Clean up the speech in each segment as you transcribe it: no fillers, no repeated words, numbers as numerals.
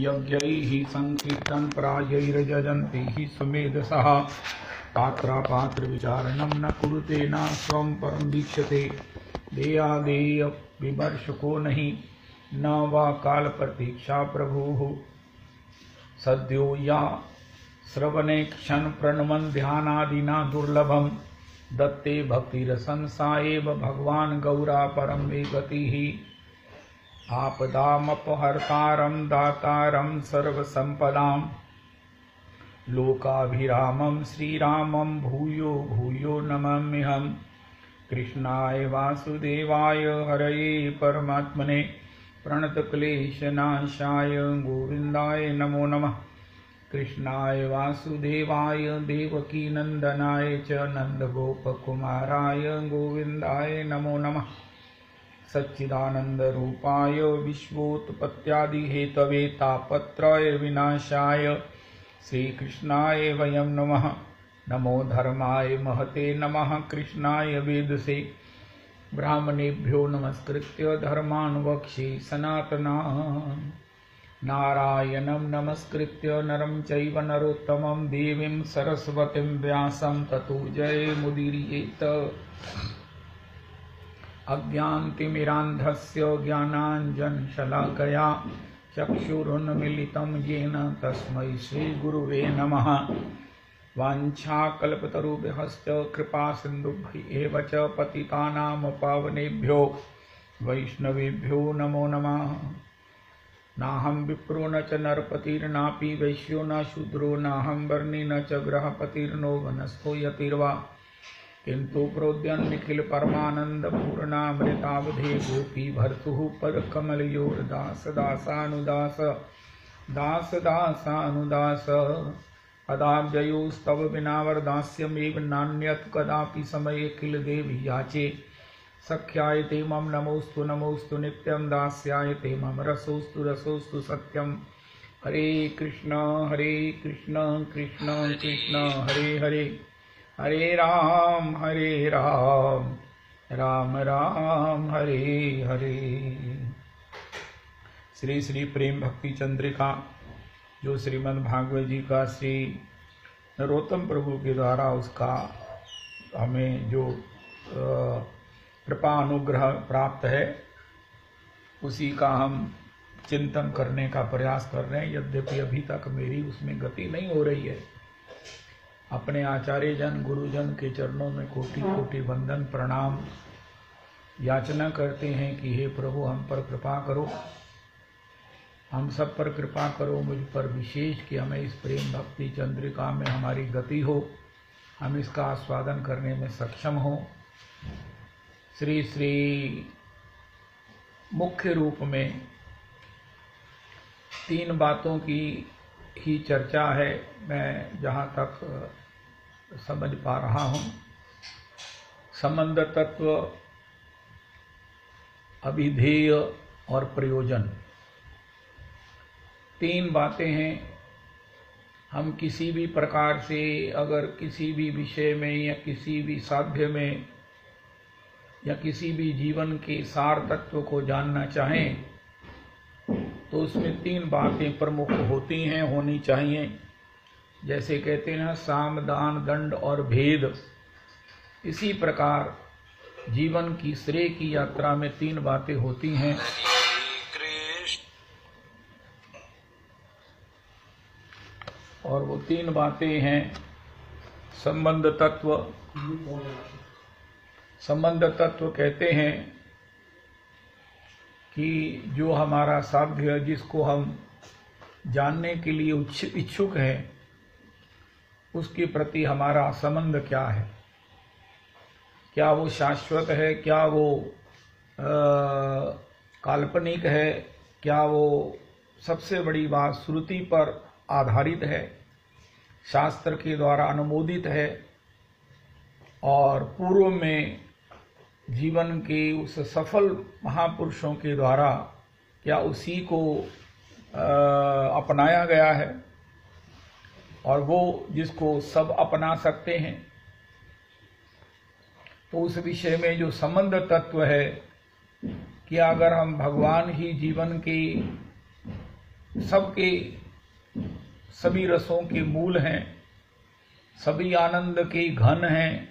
यज्ञैः संकीर्तन प्रायैर्जजन्ते हि समेधसः पात्रपात्रविचारणं न कुरुते न स्वं परं वीक्षते देयादेय विमर्शको नहि न वा काल प्रतीक्षा प्रभुः सद्यो या श्रवणे क्षण प्रणमन ध्यानादिना दुर्लभम दत्ते भक्तिरसंसाएव भगवान गौरा परम मे गतिः आपदामपहर्तारं दातारं सर्वसंपदां लोकाभिरामं श्रीरामं भूयो भूयो नमाम्यहम् कृष्णाय वासुदेवाय हरये परमात्मने प्रणतक्लेशनाशाय गोविन्दाय नमो नमः कृष्णाय वासुदेवाय देवकीनन्दनाय च नन्दगोपकुमाराय गोविन्दाय नमो नमः सच्चिदानन्दरूपाय विश्वोत्पत्त्यादिहेतवे तापत्रय विनाशाय श्रीकृष्णाय वयं नमः नमो धर्माय महते नमः कृष्णाय वेदसे ब्राह्मणेभ्यो नमस्कृत्य धर्मान् वक्षे सनातनान् नारायणं नमस्कृत्य नरं चैव नरोत्तमं देवीं सरस्वतीं व्यासं ततो जयमुदीरयेत् अज्ञानतिमिरान्धस्य ज्ञानाञ्जनशलाकया चक्षुरुन्मीलितं येन तस्मै श्रीगुरुवे नमः वाञ्छाकल्पतरुभ्यश्च कृपासिन्धुभ्यः च पतितानां पावनेभ्यो वैष्णवेभ्यो नमो नमः नाहं विप्रो न च नरपतिर्नापि वैश्यो न शूद्रो नाहं वर्णी न च गृहपतिर्नो वनस्थो यतिर्वा किन्तु प्रोद्यन्निखिल परमानंद पूर्णामृतावधे गोपी भर्तुः पदकमलयोर्दास दासानुदास दास दासानुदास अदाब्जयोस्तव विनावरदास्यमेव नान्यत् कदापि समये किल देवि याचे सख्याय ते मम नमोस्तु नित्यं दास्याय ते मम रसोस्तु सत्यं हरे कृष्ण कृष्ण कृष्ण हरे हरे हरे राम राम राम हरे हरे। श्री श्री प्रेम भक्ति चंद्रिका जो श्रीमद् भागवत जी का श्री नरोत्तम प्रभु के द्वारा उसका हमें जो कृपा अनुग्रह प्राप्त है उसी का हम चिंतन करने का प्रयास कर रहे हैं। यद्यपि अभी तक मेरी उसमें गति नहीं हो रही है। अपने आचार्य जन गुरुजन के चरणों में कोटि कोटि वंदन प्रणाम याचना करते हैं कि हे प्रभु हम पर कृपा करो, हम सब पर कृपा करो, मुझ पर विशेष कि हमें इस प्रेम भक्ति चंद्रिका में हमारी गति हो, हम इसका आस्वादन करने में सक्षम हो। श्री श्री मुख्य रूप में तीन बातों की ही चर्चा है, मैं जहाँ तक समझ पा रहा हूँ। संबंध तत्व, अभिधेय और प्रयोजन, तीन बातें हैं। हम किसी भी प्रकार से अगर किसी भी विषय में या किसी भी साध्य में या किसी भी जीवन के सार तत्व को जानना चाहें तो उसमें तीन बातें प्रमुख होती हैं, होनी चाहिए। जैसे कहते हैं साम दान दंड और भेद, इसी प्रकार जीवन की श्रेय की यात्रा में तीन बातें होती हैं। और वो तीन बातें हैं संबंध तत्व। संबंध तत्व कहते हैं कि जो हमारा साध्य, जिसको हम जानने के लिए इच्छुक हैं, उसके प्रति हमारा संबंध क्या है, क्या वो शाश्वत है, क्या वो काल्पनिक है, क्या वो सबसे बड़ी बात श्रुति पर आधारित है, शास्त्र के द्वारा अनुमोदित है और पूर्व में जीवन के उस सफल महापुरुषों के द्वारा क्या उसी को अपनाया गया है और वो जिसको सब अपना सकते हैं। तो उस विषय में जो संबंध तत्व है कि अगर हम भगवान ही जीवन की सबके सभी रसों के मूल हैं, सभी आनंद के घन हैं।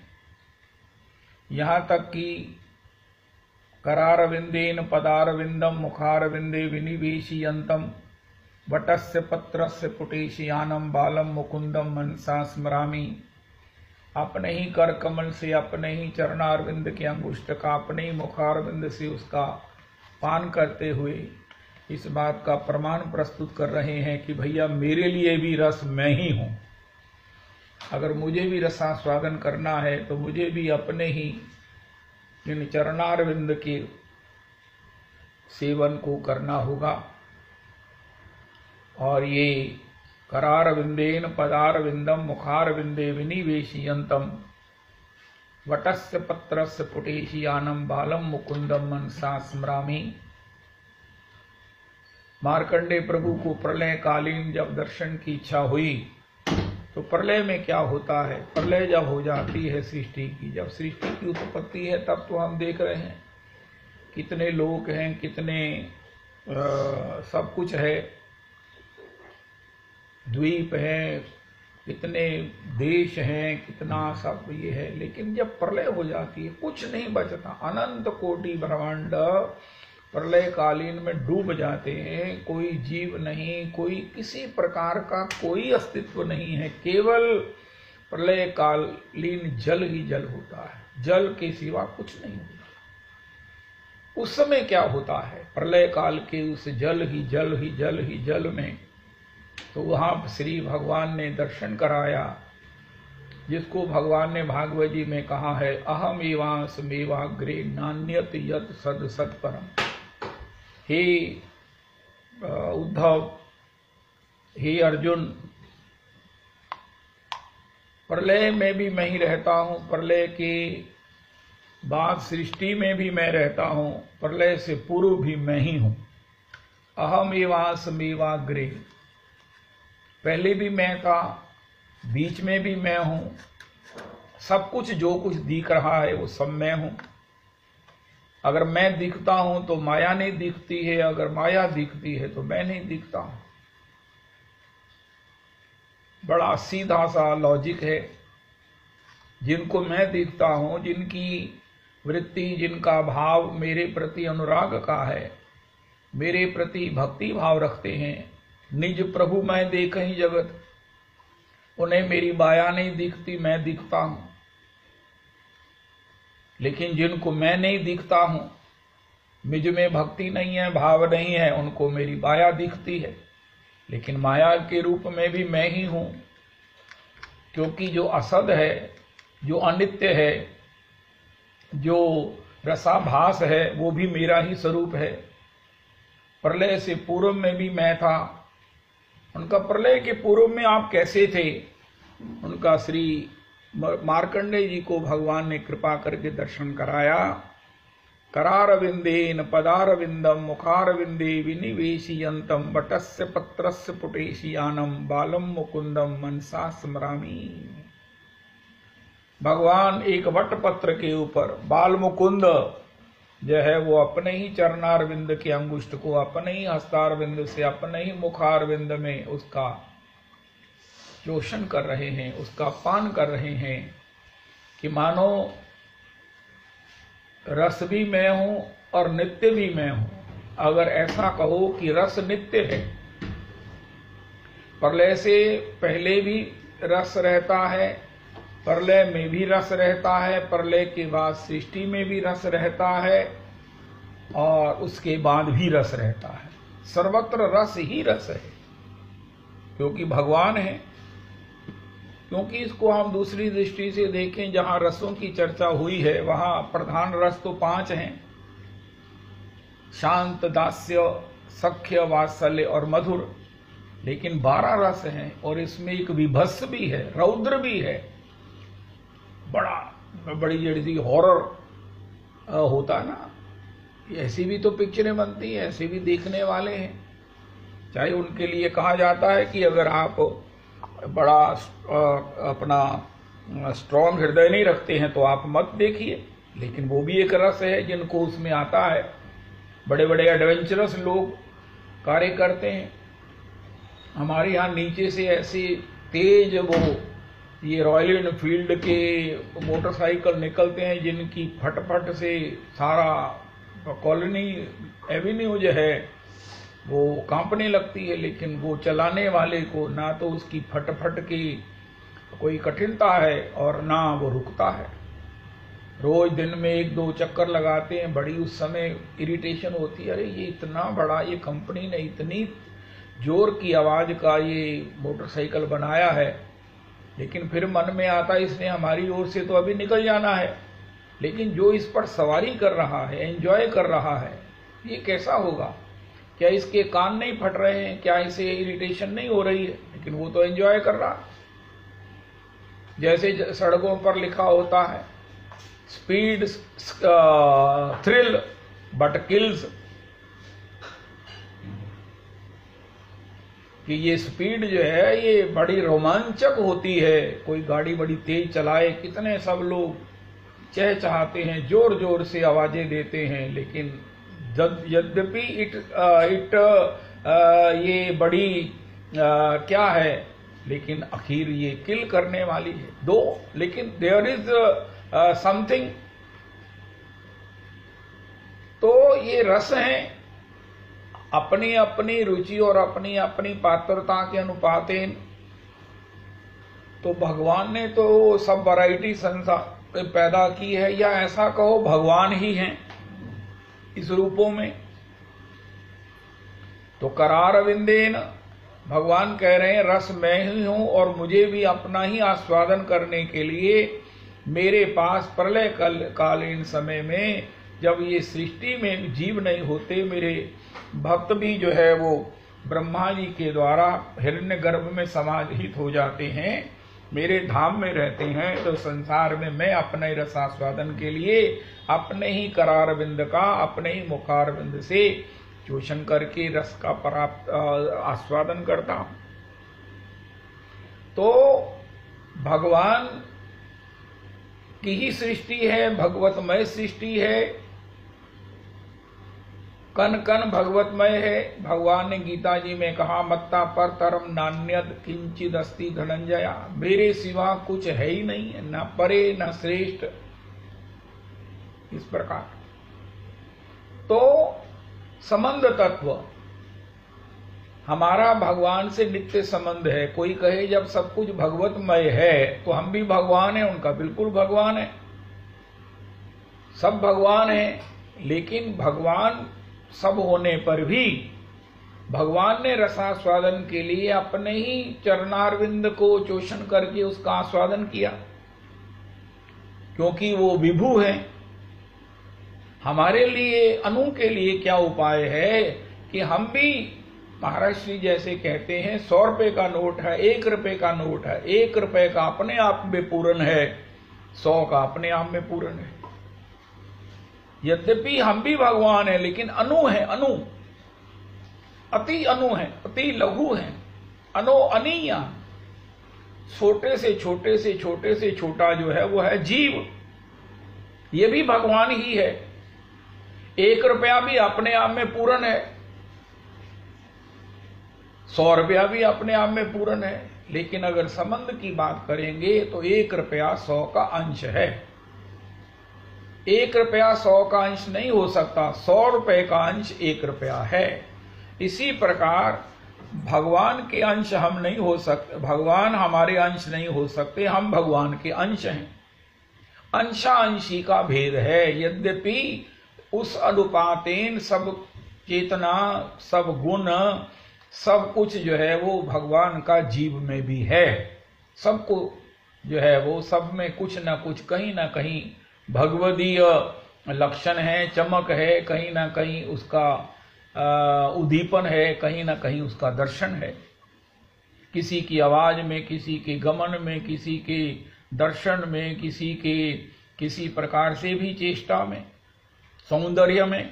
यहाँ तक कि करारविंदेन पदारविंदम मुखारविंदे विनिवेशयन्तम वटस्य पत्रस्य पुटेशयानम बालम मुकुंदम मनसा स्मरामि। अपने ही कर कमल से, अपने ही चरणारविंद के अंगुष्ठ का, अपने ही मुखारविंद से उसका पान करते हुए इस बात का प्रमाण प्रस्तुत कर रहे हैं कि भैया मेरे लिए भी रस मैं ही हूं। अगर मुझे भी रसास्वादन करना है तो मुझे भी अपने ही इन चरणारविंद के सेवन को करना होगा। और ये करारविंदेन पदारविंदम मुखारविंदे विनिवेशयन्तम वटस्य पत्रस्य पुटेशयानम बालम मुकुंदम मनसा स्मरामि। मार्कंडेय प्रभु को प्रलय कालीन जब दर्शन की इच्छा हुई तो प्रलय में क्या होता है, प्रलय जब हो जाती है सृष्टि की, जब सृष्टि की उत्पत्ति है, तब तो हम देख रहे हैं कितने लोग हैं, कितने सब कुछ है, द्वीप हैं, कितने देश हैं, कितना सब ये है। लेकिन जब प्रलय हो जाती है कुछ नहीं बचता, अनंत कोटि ब्रह्मांड प्रलय कालीन में डूब जाते हैं। कोई जीव नहीं, कोई किसी प्रकार का कोई अस्तित्व नहीं है, केवल प्रलय कालीन जल ही जल होता है, जल के सिवा कुछ नहीं होता। उस समय क्या होता है, प्रलय काल के उस जल ही जल ही जल ही जल में, तो वहां श्री भगवान ने दर्शन कराया, जिसको भगवान ने भागवत जी में कहा है, अहम एवांसमेवाग्रे नान्यत यत् सद सत्परम। हे उद्धव, हे अर्जुन, प्रलय में भी मैं ही रहता हूं, प्रलय के बाद सृष्टि में भी मैं रहता हूं, प्रलय से पूर्व भी मैं ही हूं। अहम एवांसमेवाग्रे, पहले भी मैं था, बीच में भी मैं हूं, सब कुछ जो कुछ दिख रहा है वो सब मैं हूं। अगर मैं दिखता हूं तो माया नहीं दिखती है, अगर माया दिखती है तो मैं नहीं दिखता हूं। बड़ा सीधा सा लॉजिक है। जिनको मैं दिखता हूं, जिनकी वृत्ति, जिनका भाव मेरे प्रति अनुराग का है, मेरे प्रति भक्ति भाव रखते हैं, निज प्रभु मैं देखहि जगत, उन्हें मेरी माया नहीं दिखती, मैं दिखता हूं। लेकिन जिनको मैं नहीं दिखता हूं, मुझ में भक्ति नहीं है, भाव नहीं है, उनको मेरी माया दिखती है। लेकिन माया के रूप में भी मैं ही हूं, क्योंकि जो असद है, जो अनित्य है, जो रसाभास है, वो भी मेरा ही स्वरूप है। प्रलय से पूर्व में भी मैं था। उनका प्रलय के पूर्व में आप कैसे थे, उनका श्री मार्कंडेय जी को भगवान ने कृपा करके दर्शन कराया। करारविंदेन पदारविंदम मुखारविंदे विनिवेशयन्तम वटस्य पत्रस्य पुटेशयानम बालम मुकुंदम मनसा स्मरामि। भगवान एक वट पत्र के ऊपर बाल मुकुंद जो है वो अपने ही चरणारविंद के अंगुष्ठ को अपने ही हस्तारविंद से, अपने ही मुखारविंद में उसका चोषण कर रहे हैं, उसका पान कर रहे हैं, कि मानो रस भी मैं हूं और नित्य भी मैं हूं। अगर ऐसा कहो कि रस नित्य है, प्रलय से पहले भी रस रहता है, प्रलय में भी रस रहता है, प्रलय के बाद सृष्टि में भी रस रहता है, और उसके बाद भी रस रहता है। सर्वत्र रस ही रस है, क्योंकि भगवान है। क्योंकि इसको हम दूसरी दृष्टि से देखें, जहां रसों की चर्चा हुई है वहां प्रधान रस तो 5 हैं, शांत, दास्य, सख्य, वात्सल्य और मधुर। लेकिन 12 रस हैं, और इसमें एक विभत्स भी है, रौद्र भी है। बड़ी जड़ी हॉरर होता ना, ऐसी भी तो पिक्चरें बनती हैं, ऐसे भी देखने वाले हैं। चाहे उनके लिए कहा जाता है कि अगर आप बड़ा अपना स्ट्रॉन्ग हृदय नहीं रखते हैं तो आप मत देखिए, लेकिन वो भी एक रस है जिनको उसमें आता है। बड़े बड़े एडवेंचरस लोग कार्य करते हैं, हमारे यहाँ नीचे से ऐसे तेज वो ये रॉयल एनफील्ड के मोटरसाइकिल निकलते हैं जिनकी फटफट से सारा कॉलोनी एवेन्यू जो है वो कांपने लगती है, लेकिन वो चलाने वाले को ना तो उसकी फटफट की कोई कठिनता है और ना वो रुकता है। रोज दिन में 1-2 चक्कर लगाते हैं, बड़ी उस समय इरिटेशन होती है, अरे ये इतना बड़ा, ये कंपनी ने इतनी जोर की आवाज का ये मोटरसाइकिल बनाया है, लेकिन फिर मन में आता है इसने हमारी ओर से तो अभी निकल जाना है, लेकिन जो इस पर सवारी कर रहा है, एंजॉय कर रहा है, ये कैसा होगा? क्या इसके कान नहीं फट रहे हैं? क्या इसे इरिटेशन नहीं हो रही है? लेकिन वो तो एंजॉय कर रहा है। जैसे सड़कों पर लिखा होता है, स्पीड थ्रिल बट किल्स, कि ये स्पीड जो है ये बड़ी रोमांचक होती है। कोई गाड़ी बड़ी तेज चलाए, कितने सब लोग चहचहाते हैं, जोर जोर से आवाजें देते हैं, लेकिन यद्यपि ये बड़ी क्या है, लेकिन आखिर ये किल करने वाली है दो, लेकिन देयर इज समथिंग। तो ये रस हैं, अपनी अपनी रुचि और अपनी अपनी पात्रता के अनुपातेन। तो भगवान ने तो सब वैरायटी संसार पैदा की है, या ऐसा कहो भगवान ही हैं इस रूपों में। तो करार विंदेन, भगवान कह रहे हैं रस मैं ही हूं और मुझे भी अपना ही आस्वादन करने के लिए मेरे पास प्रलय कालीन समय में, जब ये सृष्टि में जीव नहीं होते, मेरे भक्त भी जो है वो ब्रह्मा जी के द्वारा हिरण्यगर्भ में समाहित हो जाते हैं, मेरे धाम में रहते हैं। तो संसार में मैं अपने रसास्वादन के लिए अपने ही करार बिंद का, अपने ही मुखार बिंद से चोषण करके रस का प्राप्त आस्वादन करता हूं। तो भगवान की ही सृष्टि है, भगवतमय सृष्टि है, कन कन भगवतमय है। भगवान ने गीता जी में कहा, मत्ता पर तरम नान्यद किंचिद अस्ति धनंजया, मेरे सिवा कुछ है ही नहीं, न परे न श्रेष्ठ। इस प्रकार तो संबंध तत्व हमारा भगवान से नित्य संबंध है। कोई कहे जब सब कुछ भगवतमय है तो हम भी भगवान हैं, उनका बिल्कुल भगवान है, सब भगवान है। लेकिन भगवान सब होने पर भी भगवान ने रसास्वादन के लिए अपने ही चरणारविंद को चोषण करके उसका आस्वादन किया, क्योंकि वो विभु है। हमारे लिए, अनु के लिए क्या उपाय है कि हम भी महाराज श्री जैसे कहते हैं, 100 रुपए का नोट है, 1 रुपए का नोट है, 1 रुपए का अपने आप में पूर्ण है, 100 का अपने आप में पूर्ण है। यद्यपि हम भी भगवान है, लेकिन अनु है, अनु अति अनु है, अति लघु है, अनो अनीय, छोटे से छोटे से छोटे से छोटा जो है वो है जीव। ये भी भगवान ही है। 1 रुपया भी अपने आप में पूर्ण है, 100 रुपया भी अपने आप में पूर्ण है। लेकिन अगर संबंध की बात करेंगे तो 1 रुपया 100 का अंश है। 1 रुपया 100 का अंश नहीं हो सकता, 100 रुपए का अंश 1 रुपया है। इसी प्रकार भगवान के अंश हम नहीं हो सकते, भगवान हमारे अंश नहीं हो सकते, हम भगवान के अंश हैं। अंशांशी का भेद है, यद्यपि उस अनुपातेन सब चेतना, सब गुण, सब कुछ जो है वो भगवान का जीव में भी है। सबको जो है वो सब में कुछ ना कुछ, कहीं ना कहीं भगवदीय लक्षण है, चमक है, कहीं ना कहीं उसका उद्दीपन है, कहीं ना कहीं उसका दर्शन है। किसी की आवाज में, किसी के गमन में, किसी के दर्शन में, किसी के किसी प्रकार से भी चेष्टा में, सौंदर्य में।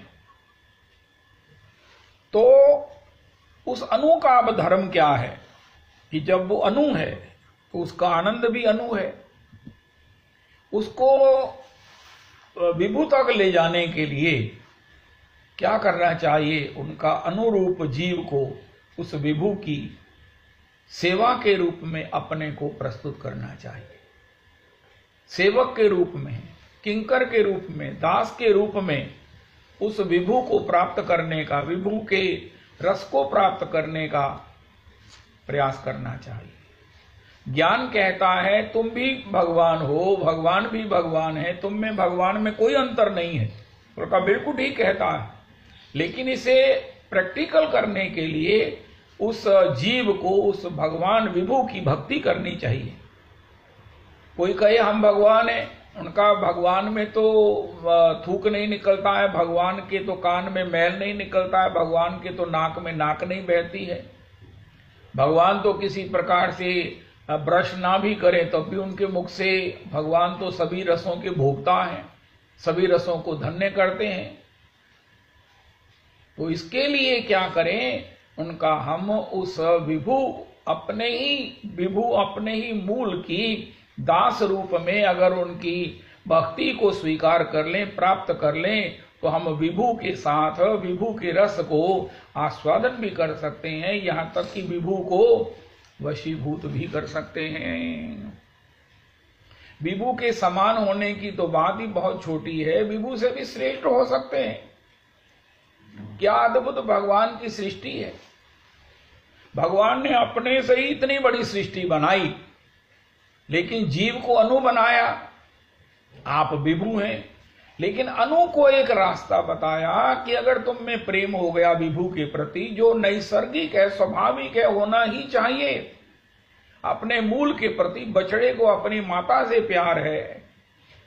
तो उस अनु का अब धर्म क्या है कि जब वो अनु है तो उसका आनंद भी अनु है। उसको विभु तक ले जाने के लिए क्या करना चाहिए? उनका अनुरूप जीव को उस विभु की सेवा के रूप में अपने को प्रस्तुत करना चाहिए। सेवक के रूप में, किंकर के रूप में, दास के रूप में उस विभु को प्राप्त करने का, विभु के रस को प्राप्त करने का प्रयास करना चाहिए। ज्ञान कहता है तुम भी भगवान हो, भगवान भी भगवान है, तुम में भगवान में कोई अंतर नहीं है, तो बिल्कुल ठीक कहता है। लेकिन इसे प्रैक्टिकल करने के लिए उस जीव को उस भगवान विभु की भक्ति करनी चाहिए। कोई कहे हम भगवान हैं, उनका भगवान में तो थूक नहीं निकलता है, भगवान के तो कान में मैल नहीं निकलता है, भगवान के तो नाक में नाक नहीं बहती है, भगवान तो किसी प्रकार से ब्रश ना भी करें तब भी उनके मुख से, भगवान तो सभी रसों के भोक्ता हैं, सभी रसों को धन्य करते हैं। तो इसके लिए क्या करें, उनका हम उस विभु अपने ही मूल की दास रूप में अगर उनकी भक्ति को स्वीकार कर लें, प्राप्त कर लें, तो हम विभु के साथ विभु के रस को आस्वादन भी कर सकते हैं, यहां तक कि विभु को वशीभूत भी कर सकते हैं। विभु के समान होने की तो बात ही बहुत छोटी है, विभु से भी श्रेष्ठ हो सकते हैं। क्या अद्भुत भगवान की सृष्टि है। भगवान ने अपने से ही इतनी बड़ी सृष्टि बनाई, लेकिन जीव को अनु बनाया। आप विभु हैं, लेकिन अनु को एक रास्ता बताया कि अगर तुम में प्रेम हो गया विभु के प्रति, जो नैसर्गिक है, स्वाभाविक है, होना ही चाहिए, अपने मूल के प्रति, बछड़े को अपनी माता से प्यार है,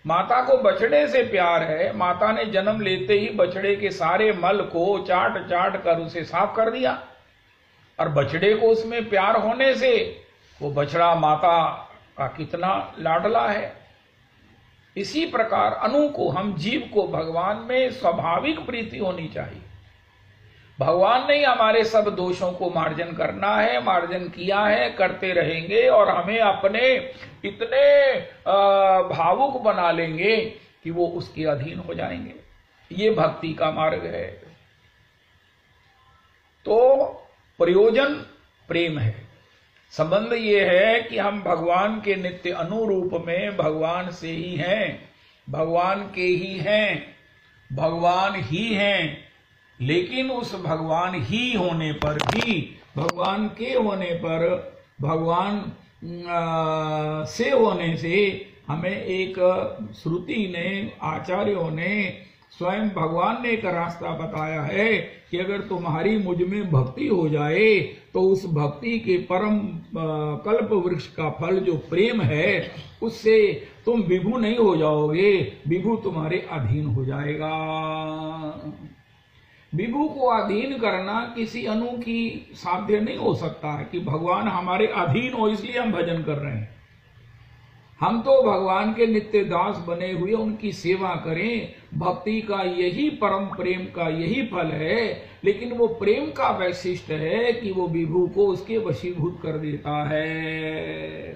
माता को बछड़े से प्यार है, माता ने जन्म लेते ही बछड़े के सारे मल को चाट चाट कर उसे साफ कर दिया, और बछड़े को उसमें प्यार होने से वो बछड़ा माता का कितना लाडला है। इसी प्रकार अनु को, हम जीव को भगवान में स्वाभाविक प्रीति होनी चाहिए। भगवान ने हमारे सब दोषों को मार्जन करना है, मार्जन किया है, करते रहेंगे, और हमें अपने इतने भावुक बना लेंगे कि वो उसके अधीन हो जाएंगे। ये भक्ति का मार्ग है। तो प्रयोजन प्रेम है। संबंध ये है कि हम भगवान के नित्य अनुरूप में भगवान से ही हैं, भगवान के ही हैं, भगवान ही हैं। लेकिन उस भगवान ही होने पर भी, भगवान के होने पर, भगवान से होने से हमें एक श्रुति ने, आचार्यों ने, स्वयं भगवान ने एक रास्ता बताया है कि अगर तुम्हारी मुझ में भक्ति हो जाए तो उस भक्ति के परम कल्प वृक्ष का फल जो प्रेम है, उससे तुम विभु नहीं हो जाओगे, विभु तुम्हारे अधीन हो जाएगा। विभु को अधीन करना किसी अनु की साध्य नहीं हो सकता है कि भगवान हमारे अधीन हो इसलिए हम भजन कर रहे हैं। हम तो भगवान के नित्य दास बने हुए उनकी सेवा करें, भक्ति का यही परम प्रेम का यही फल है। लेकिन वो प्रेम का वैशिष्ट है कि वो विभु को उसके वशीभूत कर देता है।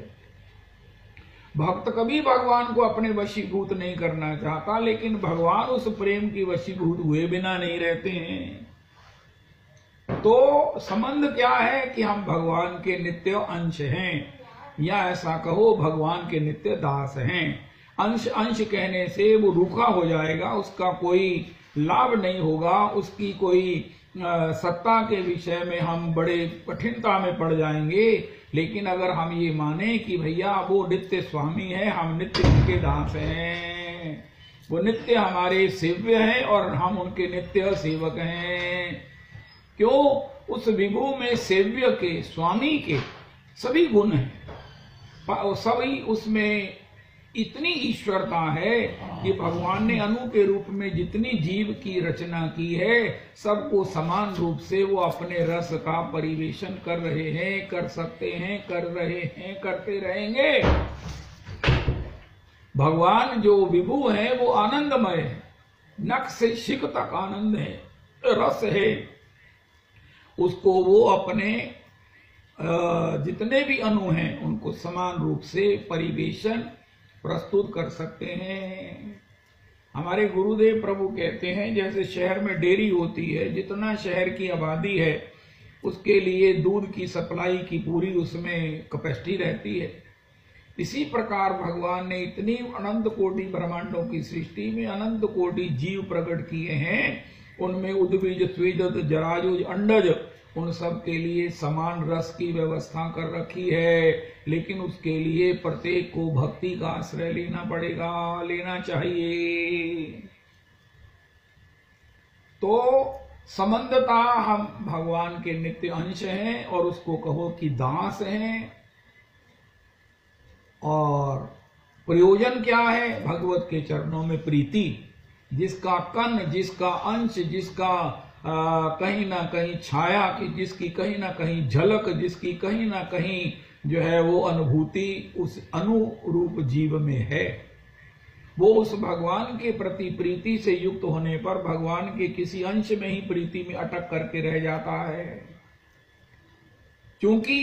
भक्त कभी भगवान को अपने वशीभूत नहीं करना चाहता, लेकिन भगवान उस प्रेम की वशीभूत हुए बिना नहीं रहते हैं। तो संबंध क्या है कि हम भगवान के नित्य अंश हैं, या ऐसा कहो भगवान के नित्य दास हैं। अंश अंश कहने से वो रूखा हो जाएगा, उसका कोई लाभ नहीं होगा, उसकी कोई सत्ता के विषय में हम बड़े कठिनता में पड़ जाएंगे। लेकिन अगर हम ये माने कि भैया वो नित्य स्वामी है, हम नित्य उनके दास हैं, वो नित्य हमारे सेव्य हैं और हम उनके नित्य सेवक हैं। क्यों? उस विभु में सेव्य के, स्वामी के सभी गुण हैं, सभी उसमें इतनी ईश्वरता है कि भगवान ने अनु के रूप में जितनी जीव की रचना की है, सबको समान रूप से वो अपने रस का परिवेशन कर रहे हैं, कर सकते हैं, कर रहे हैं, करते रहेंगे। भगवान जो विभु है वो आनंदमय है, नख से शिक तक आनंद है, रस है। उसको वो अपने जितने भी अणु हैं उनको समान रूप से परिवेशन प्रस्तुत कर सकते हैं। हमारे गुरुदेव प्रभु कहते हैं जैसे शहर में डेयरी होती है, जितना शहर की आबादी है उसके लिए दूध की सप्लाई की पूरी उसमें कैपेसिटी रहती है। इसी प्रकार भगवान ने इतनी अनंत कोटि ब्रह्मांडों की सृष्टि में अनंत कोटि जीव प्रकट किए हैं, उनमें उद्बीज स्वेदज जरायुज अंडज उन सब के लिए समान रस की व्यवस्था कर रखी है, लेकिन उसके लिए प्रत्येक को भक्ति का आश्रय लेना पड़ेगा, लेना चाहिए। तो संबंधता हम भगवान के नित्य अंश हैं और उसको कहो कि दास हैं। और प्रयोजन क्या है? भगवत के चरणों में प्रीति, जिसका कण, जिसका अंश, जिसका कहीं ना कहीं छाया की, जिसकी कहीं ना कहीं झलक, जिसकी कहीं ना कहीं जो है वो अनुभूति उस अनुरूप जीव में है, वो उस भगवान के प्रति प्रीति से युक्त होने पर भगवान के किसी अंश में ही प्रीति में अटक करके रह जाता है। क्योंकि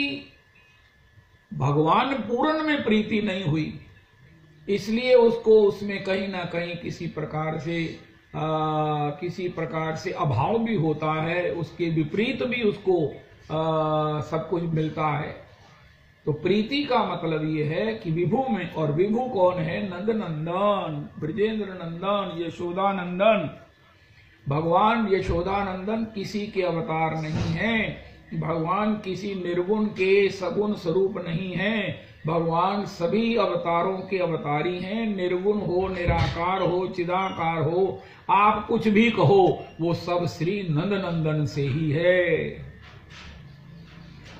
भगवान पूर्ण में प्रीति नहीं हुई, इसलिए उसको उसमें कहीं ना कहीं किसी प्रकार से अभाव भी होता है, उसके विपरीत भी उसको सब कुछ मिलता है। तो प्रीति का मतलब ये है कि विभु में, और विभु कौन है? नंद नंदन, ब्रजेंद्र नंदन, यशोदा नंदन। भगवान यशोदानंदन किसी के अवतार नहीं है, भगवान किसी निर्गुण के सगुण स्वरूप नहीं है, भगवान सभी अवतारों के अवतारी हैं। निर्गुण हो, निराकार हो, चिदाकार हो, आप कुछ भी कहो, वो सब श्री नंद नंदन से ही है।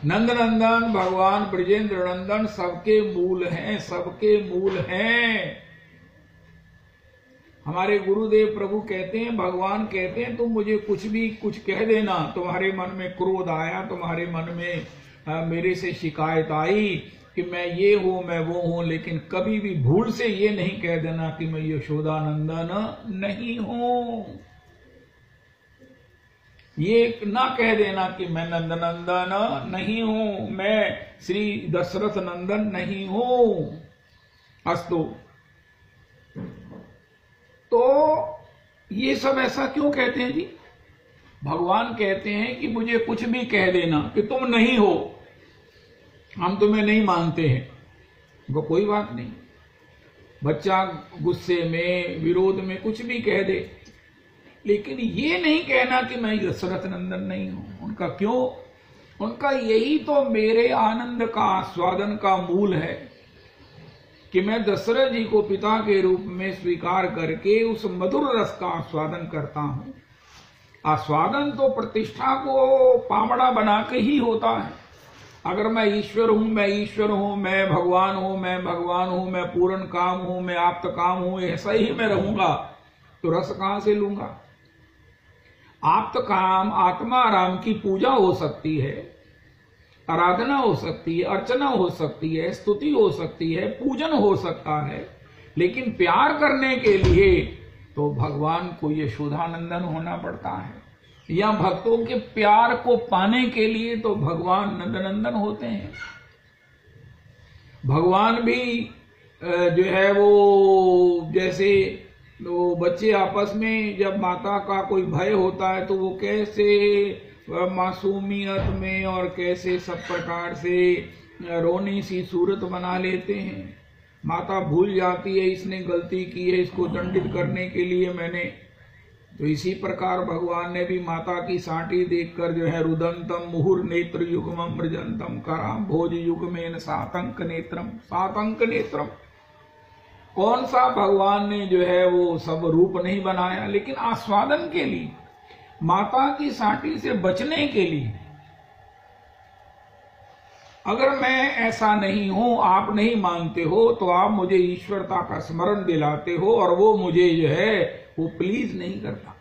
नंद नंदन भगवान ब्रजेंद्र नंदन सबके मूल हैं, सबके मूल हैं। हमारे गुरुदेव प्रभु कहते हैं, भगवान कहते हैं, तुम मुझे कुछ कह देना, तुम्हारे मन में क्रोध आया, तुम्हारे मन में मेरे से शिकायत आई कि मैं ये हूं, मैं वो हूं, लेकिन कभी भी भूल से ये नहीं कह देना कि मैं यशोदानंदन नहीं हूं। ये ना कह देना कि मैं नंदनंदन नहीं हूं, मैं श्री दशरथ नंदन नहीं हूं। अस्तु। तो ये सब ऐसा क्यों कहते हैं जी? भगवान कहते हैं कि मुझे कुछ भी कह देना कि तुम नहीं हो, हम तुम्हें नहीं मानते हैं, वो कोई बात नहीं। बच्चा गुस्से में, विरोध में कुछ भी कह दे, लेकिन ये नहीं कहना कि मैं दशरथ नंदन नहीं हूं। उनका क्यों? उनका यही तो मेरे आनंद का आस्वादन का मूल है कि मैं दशरथ जी को पिता के रूप में स्वीकार करके उस मधुर रस का आस्वादन करता हूं। आस्वादन तो प्रतिष्ठा को पामड़ा बना के ही होता है। अगर मैं ईश्वर हूं, मैं ईश्वर हूं, मैं भगवान हूं, मैं भगवान हूं, मैं पूर्ण काम हूं, मैं आप्त काम हूं, ऐसा ही मैं रहूंगा तो रस कहां से लूंगा? आप्त काम, आत्मा राम की पूजा हो सकती है, आराधना हो सकती है, अर्चना हो सकती है, स्तुति हो सकती है, पूजन हो सकता है, लेकिन प्यार करने के लिए तो भगवान को यशोदानंदन होना पड़ता है, या भक्तों के प्यार को पाने के लिए तो भगवान नंदनंदन होते हैं। भगवान भी जो है वो जैसे वो बच्चे आपस में जब माता का कोई भय होता है तो वो कैसे मासूमियत में और कैसे सब प्रकार से रोनी सी सूरत बना लेते हैं। माता भूल जाती है इसने गलती की है, इसको दंडित करने के लिए मैंने। तो इसी प्रकार भगवान ने भी माता की साटी देखकर जो है रुदंतम मुहुर नेत्र युगमम मृजंतम कराम भोज युगमेन सातंक नेत्रम, सातंक नेत्रम। कौन सा भगवान ने जो है वो सब रूप नहीं बनाया, लेकिन आस्वादन के लिए, माता की साटी से बचने के लिए। अगर मैं ऐसा नहीं हूं, आप नहीं मानते हो, तो आप मुझे ईश्वरता का स्मरण दिलाते हो और वो मुझे जो है वो प्लीज नहीं करता।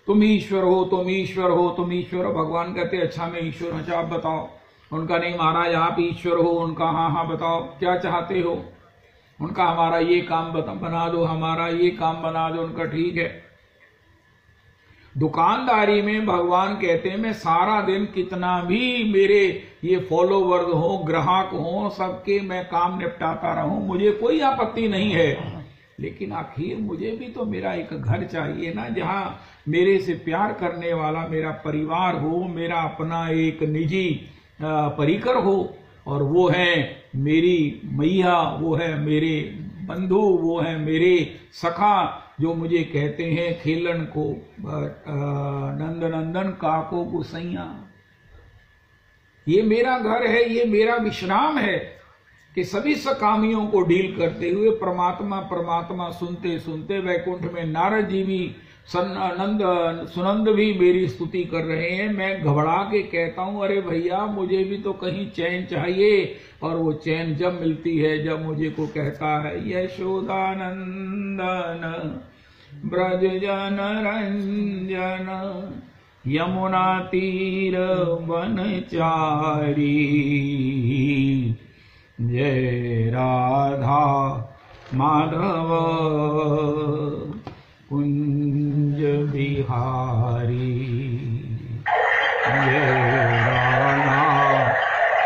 तुम ईश्वर हो, तुम ईश्वर हो, तुम ईश्वर हो। भगवान कहते अच्छा मैं ईश्वर हूं, अच्छा आप बताओ। उनका नहीं महाराज आप ईश्वर हो, उनका हाँ हाँ बताओ क्या चाहते हो। उनका हमारा ये काम बना दो, हमारा ये काम बना दो। उनका ठीक है। दुकानदारी में भगवान कहते हैं मैं सारा दिन कितना भी मेरे ये फॉलोवर्स हो, ग्राहक हो, सबके मैं काम निपटाता रहूं, मुझे कोई आपत्ति नहीं है, लेकिन आखिर मुझे भी तो मेरा एक घर चाहिए ना, जहां मेरे से प्यार करने वाला मेरा परिवार हो, मेरा अपना एक निजी परिकर हो, और वो है मेरी मैया, वो है मेरे बंधु, वो है मेरे सखा, जो मुझे कहते हैं खेलन को नंद नंदन काको गुसैया। ये मेरा घर है, ये मेरा विश्राम है कि सभी सकामियों को डील करते हुए परमात्मा परमात्मा सुनते सुनते वैकुंठ में नारद जी भी सुनंद भी मेरी स्तुति कर रहे हैं। मैं घबरा के कहता हूं, अरे भैया मुझे भी तो कहीं चैन चाहिए। और वो चैन जब मिलती है जब मुझे को कहता है यशोदानंदन ब्रज जन रंजन यमुना तीर वनचारी जय राधा माधव कुंज बिहारी। जय राधा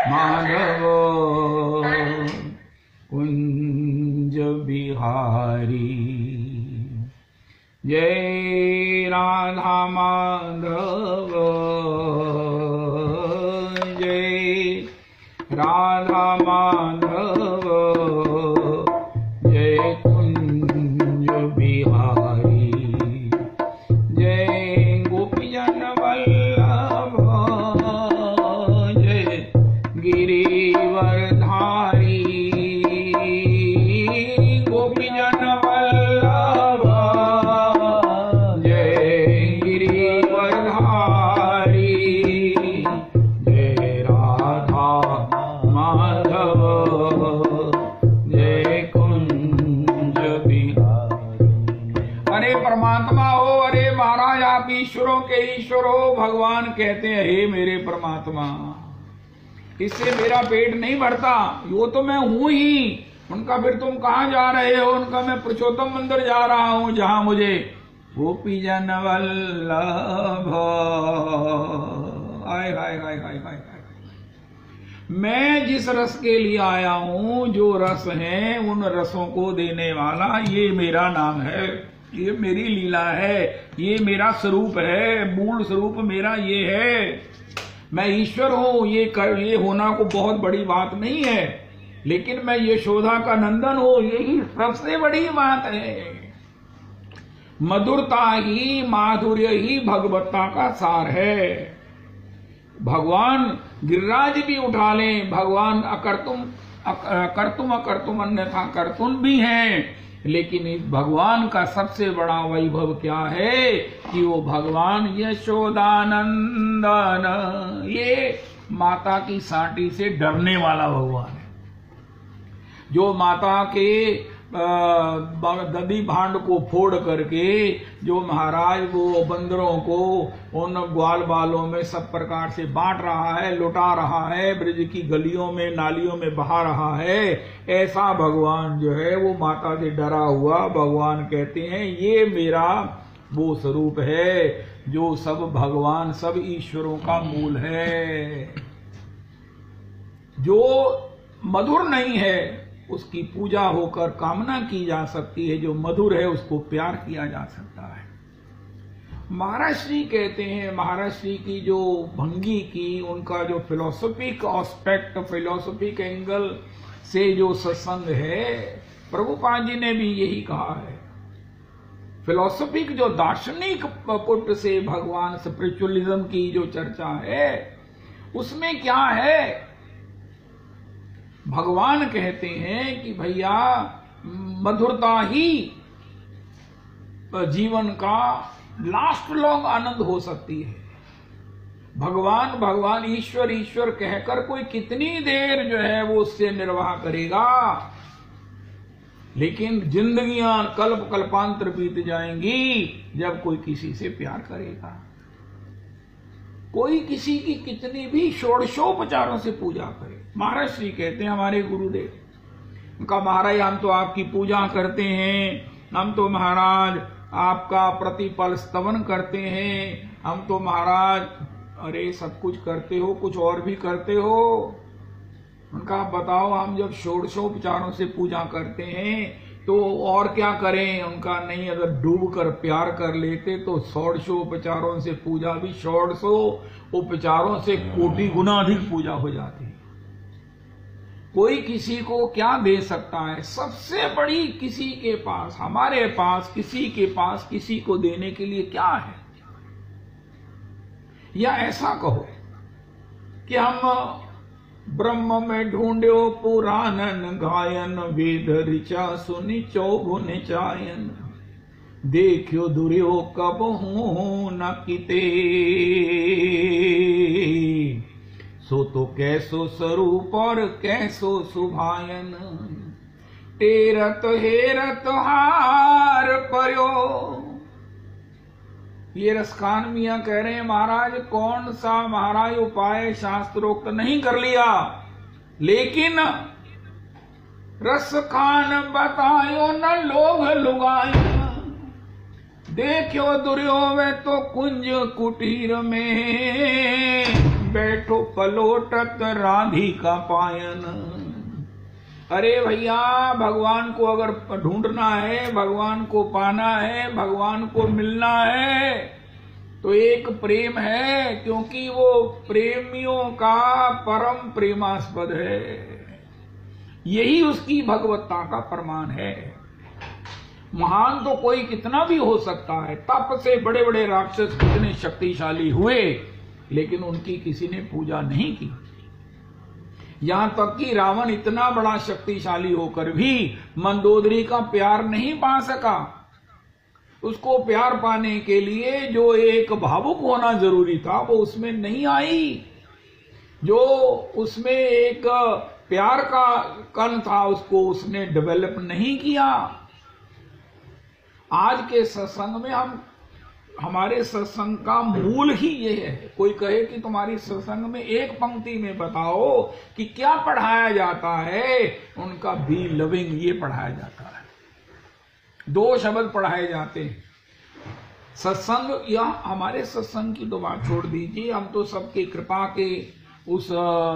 माधव कुंज बिहारी। जय राधा माधव जय राधा माधव जय कुंज बिहारी। जय गोपीजन वल्लभ जय गिरिवर धारी। गोपीजन वल्लभ जय गिरिवर धारी। जय राधा माधव जय कुंज बिहारी। अरे परमात्मा हो, अरे महाराज आप ईश्वरों के ईश्वर हो। भगवान कहते हैं हे मेरे परमात्मा, इससे मेरा पेट नहीं भरता, वो तो मैं हूं ही। उनका फिर तुम कहां जा रहे हो? उनका मैं पुरुषोत्तम मंदिर जा रहा हूं, जहां मुझे गोपी जन वल्लभ। हाय हाय हाय हाय हाय। मैं जिस रस के लिए आया हूं, जो रस है उन रसों को देने वाला ये मेरा नाम है, ये मेरी लीला है, ये मेरा स्वरूप है, मूल स्वरूप मेरा ये है। मैं ईश्वर हूं, ये होना को बहुत बड़ी बात नहीं है, लेकिन मैं यशोदा का नंदन हूं, यही सबसे बड़ी बात है। मधुरता ही माधुर्य ही भगवत्ता का सार है। भगवान गिरिराज भी उठा लें, भगवान अकर्तुम अकर्तुम अन्यथा कर्तुम भी हैं, लेकिन इस भगवान का सबसे बड़ा वैभव क्या है कि वो भगवान यशोदानंदन, ये माता की सांटी से डरने वाला भगवान है, जो माता के दधी भांड को फोड़ करके जो महाराज वो बंदरों को उन ग्वाल बालों में सब प्रकार से बांट रहा है, लुटा रहा है, ब्रज की गलियों में नालियों में बहा रहा है, ऐसा भगवान जो है वो माता से डरा हुआ भगवान कहते हैं ये मेरा वो स्वरूप है जो सब भगवान सब ईश्वरों का मूल है। जो मधुर नहीं है उसकी पूजा होकर कामना की जा सकती है, जो मधुर है उसको प्यार किया जा सकता है। महाराज श्री कहते हैं, महाराज श्री की जो भंगी की, उनका जो फिलोसॉफिक एस्पेक्ट, फिलोसॉफिक एंगल से जो सत्संग है, प्रभुपाद जी ने भी यही कहा है। फिलोसॉफिक जो दार्शनिक पुट से भगवान स्पिरिचुअलिज्म की जो चर्चा है, उसमें क्या है? भगवान कहते हैं कि भैया मधुरता ही जीवन का लास्ट लॉन्ग आनंद हो सकती है। भगवान भगवान ईश्वर ईश्वर कहकर कोई कितनी देर जो है वो उससे निर्वाह करेगा, लेकिन जिंदगियां कल्प कल्पांतर बीत जाएंगी जब कोई किसी से प्यार करेगा। कोई किसी की कितनी भी षोडशोपचारों से पूजा करे। महाराज श्री कहते हैं हमारे गुरुदेव, उनका महाराज हम तो आपकी पूजा करते हैं, हम तो महाराज आपका प्रतिपल स्तवन करते हैं, हम तो महाराज अरे सब कुछ करते हो, कुछ और भी करते हो। उनका बताओ हम जब षोडशोपचारों से पूजा करते हैं तो और क्या करें, उनका नहीं, अगर डूब कर प्यार कर लेते तो 150 उपचारों से पूजा भी 150 उपचारों से कोटि गुना अधिक पूजा हो जाती। कोई किसी को क्या दे सकता है, सबसे बड़ी किसी के पास, हमारे पास, किसी के पास किसी को देने के लिए क्या है। या ऐसा कहो कि हम ब्रह्म में ढूंढो पुराणन गायन, वेद ऋचा सुनि चौगुन चायन, देखियो दुर्यो कब हूं न किते, सो तो कैसो स्वरूप और कैसो सुभायन, तेरत हेरत हार पर्यो। ये रसखान मियां कह रहे हैं, महाराज कौन सा महाराज उपाय शास्त्रोक्त नहीं कर लिया, लेकिन रसखान बतायो न लोग लुगायो, देखो दुर्यो वे तो कुंज कुटीर में, बैठो पलोटत राधिका पायन। अरे भैया, भगवान को अगर ढूंढना है, भगवान को पाना है, भगवान को मिलना है, तो एक प्रेम है, क्योंकि वो प्रेमियों का परम प्रेमास्पद है। यही उसकी भगवत्ता का प्रमाण है। महान तो कोई कितना भी हो सकता है, तप से बड़े बड़े राक्षस कितने शक्तिशाली हुए, लेकिन उनकी किसी ने पूजा नहीं की। यहां तक कि रावण इतना बड़ा शक्तिशाली होकर भी मंदोदरी का प्यार नहीं पा सका। उसको प्यार पाने के लिए जो एक भावुक होना जरूरी था वो उसमें नहीं आई, जो उसमें एक प्यार का कण था उसको उसने डेवलप नहीं किया। आज के सत्संग में हमारे सत्संग का मूल ही ये है। कोई कहे कि तुम्हारी सत्संग में एक पंक्ति में बताओ कि क्या पढ़ाया जाता है, उनका बी लविंग ये पढ़ाया जाता है। 2 शब्द पढ़ाए जाते हैं सत्संग। या हमारे सत्संग की तो बात छोड़ दीजिए, हम तो सबके कृपा के उस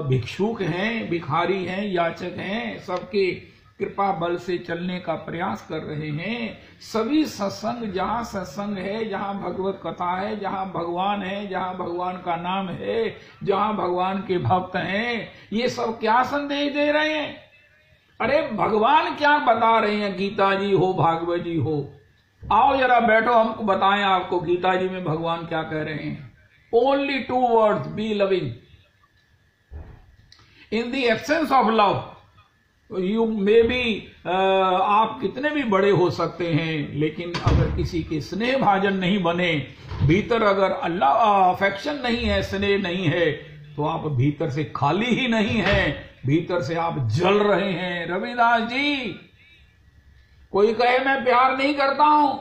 भिक्षुक हैं, भिखारी हैं, याचक हैं, सबके कृपा बल से चलने का प्रयास कर रहे हैं। सभी सत्संग, जहां सत्संग है, जहां भगवत कथा है, जहां भगवान है, जहां भगवान का नाम है, जहां भगवान के भक्त हैं, ये सब क्या संदेश दे रहे हैं? अरे भगवान क्या बता रहे हैं? गीता जी हो, भागवत जी हो, आओ जरा बैठो, हमको बताएं आपको गीता जी में भगवान क्या कह रहे हैं। Only 2 words, B loving. In the absence of love you may be, आप कितने भी बड़े हो सकते हैं, लेकिन अगर किसी के स्नेह भाजन नहीं बने, भीतर अगर अल्लाह अफेक्शन नहीं है, स्नेह नहीं है, तो आप भीतर से खाली ही नहीं है, भीतर से आप जल रहे हैं। रविदास जी, कोई कहे मैं प्यार नहीं करता हूं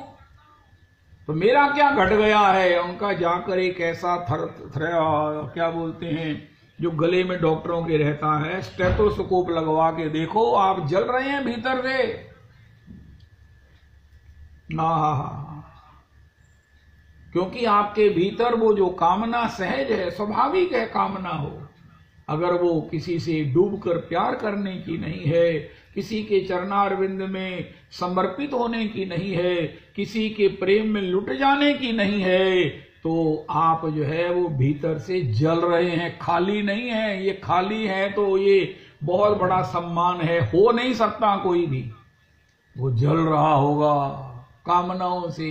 तो मेरा क्या घट गया है, उनका जाकर एक ऐसा क्या बोलते हैं जो गले में डॉक्टरों के रहता है, स्टेथोस्कोप लगवा के देखो, आप जल रहे हैं भीतर से ना, क्योंकि आपके भीतर वो जो कामना सहज है, स्वाभाविक है कामना हो, अगर वो किसी से डूबकर प्यार करने की नहीं है, किसी के चरणारविंद में समर्पित होने की नहीं है, किसी के प्रेम में लुट जाने की नहीं है, तो आप जो है वो भीतर से जल रहे हैं, खाली नहीं है। ये खाली है तो ये बहुत बड़ा सम्मान है, हो नहीं सकता कोई भी। वो जल रहा होगा कामनाओं से,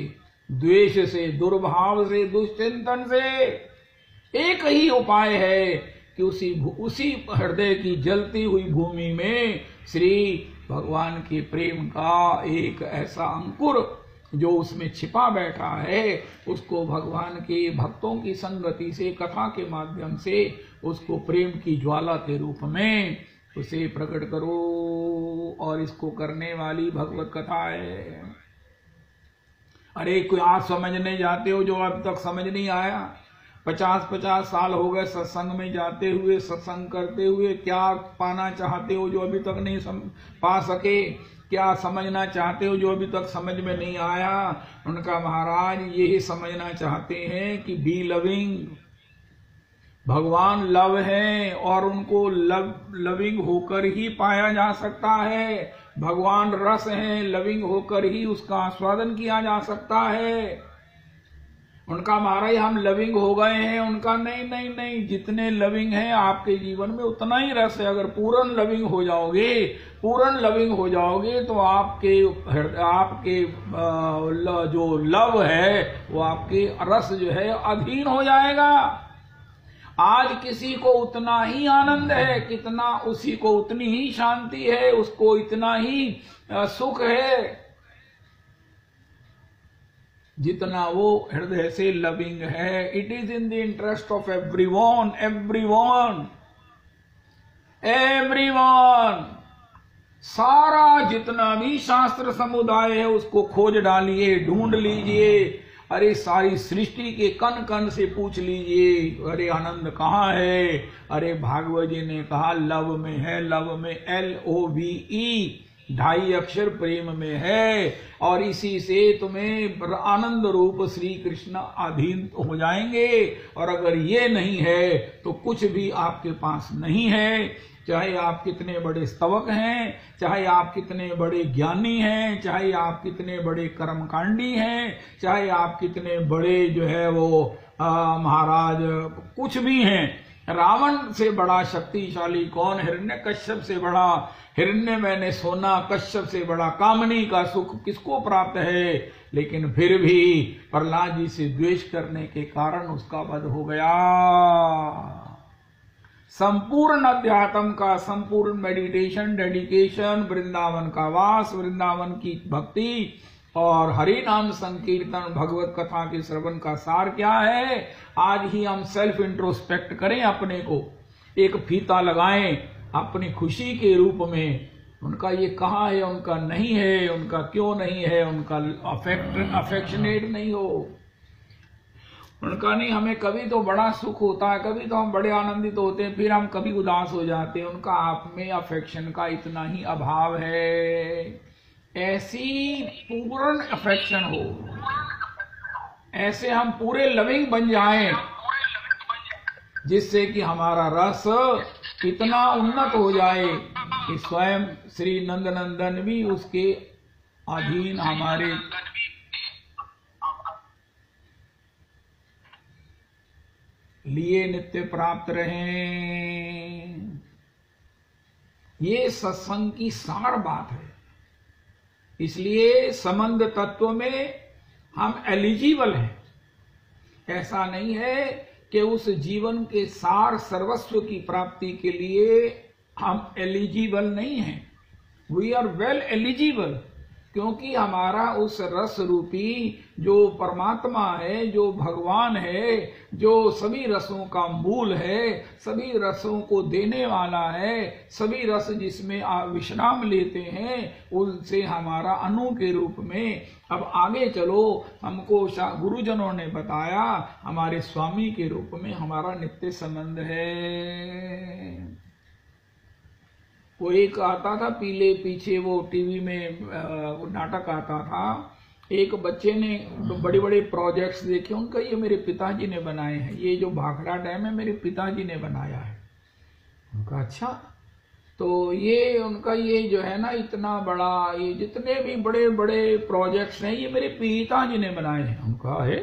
द्वेष से, दुर्भाव से, दुश्चिंतन से। एक ही उपाय है कि उसी हृदय की जलती हुई भूमि में श्री भगवान के प्रेम का एक ऐसा अंकुर जो उसमें छिपा बैठा है, उसको भगवान के भक्तों की संगति से, कथा के माध्यम से उसको प्रेम की ज्वाला के रूप में उसे प्रकट करो। और इसको करने वाली भगवत कथा है। अरे कोई आज समझने जाते हो जो अब तक समझ नहीं आया, 50-50 साल हो गए सत्संग में जाते हुए, सत्संग करते हुए, क्या पाना चाहते हो जो अभी तक नहीं पा सके, क्या समझना चाहते हो जो अभी तक समझ में नहीं आया। उनका महाराज यही समझना चाहते हैं कि बी लविंग, भगवान लव है और उनको लविंग होकर ही पाया जा सकता है। भगवान रस हैं, लविंग होकर ही उसका आस्वादन किया जा सकता है। उनका महाराज हम लविंग हो गए हैं, उनका नहीं नहीं नहीं, जितने लविंग हैं आपके जीवन में उतना ही रस है। अगर पूर्ण लविंग हो जाओगे, पूर्ण लविंग हो जाओगे तो आपके जो लव है वो आपके रस जो है अधीन हो जाएगा। आज किसी को उतना ही आनंद है, कितना उसी को उतनी ही शांति है, उसको इतना ही सुख है जितना वो हृदय से लविंग है। It is in the interest of everyone, everyone, everyone. सारा जितना भी शास्त्र समुदाय है उसको खोज डालिए, ढूंढ लीजिए। अरे सारी सृष्टि के कण कण से पूछ लीजिए, अरे आनंद कहाँ है? अरे भागवत जी ने कहा लव में है, लव में LOVE 2.5 अक्षर प्रेम में है, और इसी से तुम्हें आनंद रूप श्री कृष्ण अधीन हो जाएंगे। और अगर ये नहीं है तो कुछ भी आपके पास नहीं है। चाहे आप कितने बड़े स्तवक हैं, चाहे आप कितने बड़े ज्ञानी हैं, चाहे आप कितने बड़े कर्मकांडी हैं, चाहे आप कितने बड़े जो है वो महाराज कुछ भी हैं। रावण से बड़ा शक्तिशाली कौन? हिरण्यकश्यप से बड़ा हिरण्यमय ने सोना, कश्यप से बड़ा कामनी का सुख किसको प्राप्त है? लेकिन फिर भी प्रहलाद जी से द्वेष करने के कारण उसका वध हो गया। संपूर्ण अध्यात्म का, संपूर्ण मेडिटेशन, डेडिकेशन, वृंदावन का वास, वृंदावन की भक्ति और हरि नाम संकीर्तन, भगवत कथा के श्रवण का सार क्या है? आज ही हम सेल्फ इंट्रोस्पेक्ट करें, अपने को एक फीता लगाएं अपनी खुशी के रूप में। उनका ये कहाँ है, उनका नहीं है, उनका क्यों नहीं है, उनका अफेक्शनेट नहीं हो, उनका नहीं। हमें कभी तो बड़ा सुख होता है, कभी तो हम बड़े आनंदित होते हैं, फिर हम कभी उदास हो जाते हैं। उनका आप में अफेक्शन का इतना ही अभाव है। ऐसी पूर्ण अफेक्शन हो, ऐसे हम पूरे लविंग बन जाएं जिससे कि हमारा रस इतना उन्नत हो जाए कि स्वयं श्री नंदनंदन भी उसके अधीन हमारे लिए नित्य प्राप्त रहें। ये सत्संग की सार बात है। इसलिए संबंध तत्व में हम एलिजिबल हैं। ऐसा नहीं है कि उस जीवन के सार सर्वस्व की प्राप्ति के लिए हम एलिजिबल नहीं हैं। वी आर वेल एलिजिबल, क्योंकि हमारा उस रस रूपी जो परमात्मा है, जो भगवान है, जो सभी रसों का मूल है, सभी रसों को देने वाला है, सभी रस जिसमें विश्राम लेते हैं, उनसे हमारा अनु के रूप में अब आगे चलो। हमको गुरुजनों ने बताया हमारे स्वामी के रूप में हमारा नित्य संबंध है। वो एक आता था पीले पीछे, वो टीवी में नाटक आता था। एक बच्चे ने बड़े बड़े प्रोजेक्ट्स देखे, उनका ये मेरे पिताजी ने बनाए हैं, ये जो भाखड़ा डैम है मेरे पिताजी ने बनाया है। उनका अच्छा, तो ये उनका ये जो है ना इतना बड़ा, ये जितने भी बड़े बड़े प्रोजेक्ट्स हैं ये मेरे पिताजी ने बनाए हैं। उनका है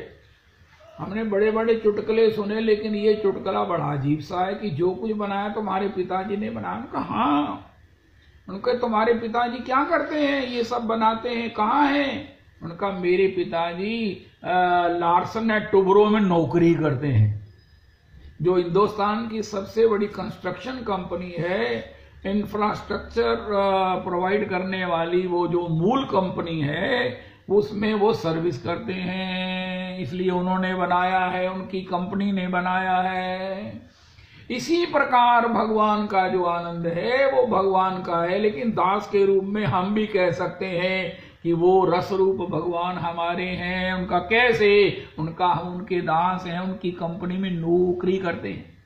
हमने बड़े बड़े चुटकुले सुने, लेकिन ये चुटकुला बड़ा अजीब सा है कि जो कुछ बनाया तुम्हारे पिताजी ने बनाया। उनका हाँ, उनके तुम्हारे पिताजी क्या करते हैं? ये सब बनाते हैं, कहाँ हैं? उनका मेरे पिताजी लार्सन एंड टुब्रो में नौकरी करते हैं, जो हिंदुस्तान की सबसे बड़ी कंस्ट्रक्शन कंपनी है, इंफ्रास्ट्रक्चर प्रोवाइड करने वाली वो जो मूल कंपनी है उसमें वो सर्विस करते हैं। इसलिए उन्होंने बनाया है, उनकी कंपनी ने बनाया है। इसी प्रकार भगवान का जो आनंद है वो भगवान का है, लेकिन दास के रूप में हम भी कह सकते हैं कि वो रस रूप भगवान हमारे हैं। उनका कैसे? उनका हम उनके दास हैं, उनकी कंपनी में नौकरी करते हैं।